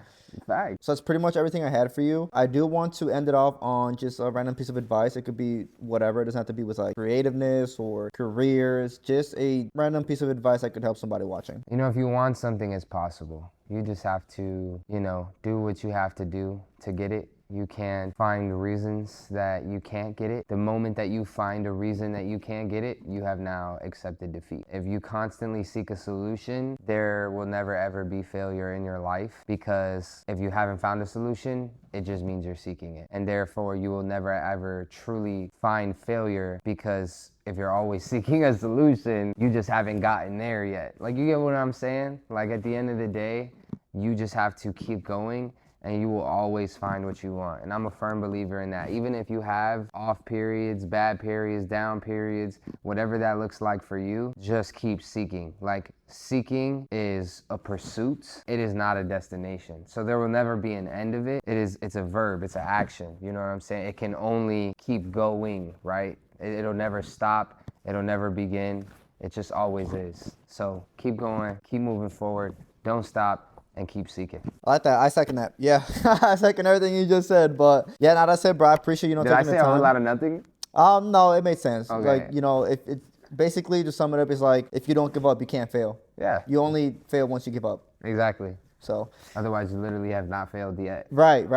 Fact. So that's pretty much everything I had for you. I do want to end it off on just a random piece of advice. It could be whatever. It doesn't have to be with like creativeness or careers. Just a random piece of advice that could help somebody watching. You know, if you want something, it's possible. You just have to, you know, do what you have to do to get it. You can find reasons that you can't get it. The moment that you find a reason that you can't get it, you have now accepted defeat. If you constantly seek a solution, there will never ever be failure in your life, because if you haven't found a solution, it just means you're seeking it. And therefore, you will never ever truly find failure, because if you're always seeking a solution, you just haven't gotten there yet. Like, you get what I'm saying? Like, at the end of the day, you just have to keep going, and you will always find what you want. And I'm a firm believer in that. Even if you have off periods, bad periods, down periods, whatever that looks like for you, just keep seeking. Like, seeking is a pursuit. It is not a destination. So there will never be an end of it. It's a verb, it's an action. You know what I'm saying? It can only keep going, right? It'll never stop. It'll never begin. It just always is. So keep going, keep moving forward. Don't stop. And keep seeking. I like that. I second that. Yeah, I second everything you just said. But yeah, now that said, bro, I appreciate you taking the time. Did I say a whole lot of nothing? No, it made sense. Okay. Like, you know, if it basically to sum it up is like, if you don't give up, you can't fail. Yeah. You only fail once you give up. Exactly. So otherwise, you literally have not failed yet. Right.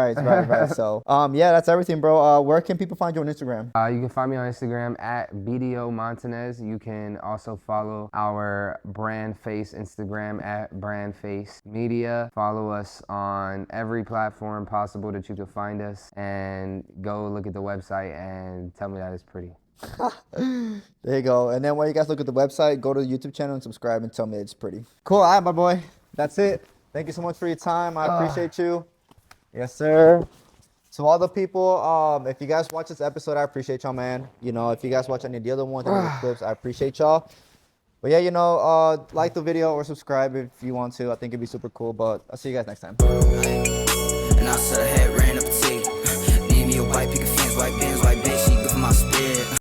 So, yeah, that's everything, bro. Where can people find you on Instagram? You can find me on Instagram at BDO Montanez. You can also follow our brand face Instagram at brand face media. Follow us on every platform possible that you can find us, and go look at the website and tell me that it's pretty. There you go. And then when you guys look at the website, go to the YouTube channel and subscribe and tell me it's pretty. Cool. All right, my boy. That's it. Thank you so much for your time. I appreciate you. Yes, sir. To all the people, if you guys watch this episode, I appreciate y'all, man. You know, if you guys watch any of the other ones, any of the clips, I appreciate y'all. But yeah, you know, like the video or subscribe if you want to. I think it'd be super cool. But I'll see you guys next time. And I said I had ran up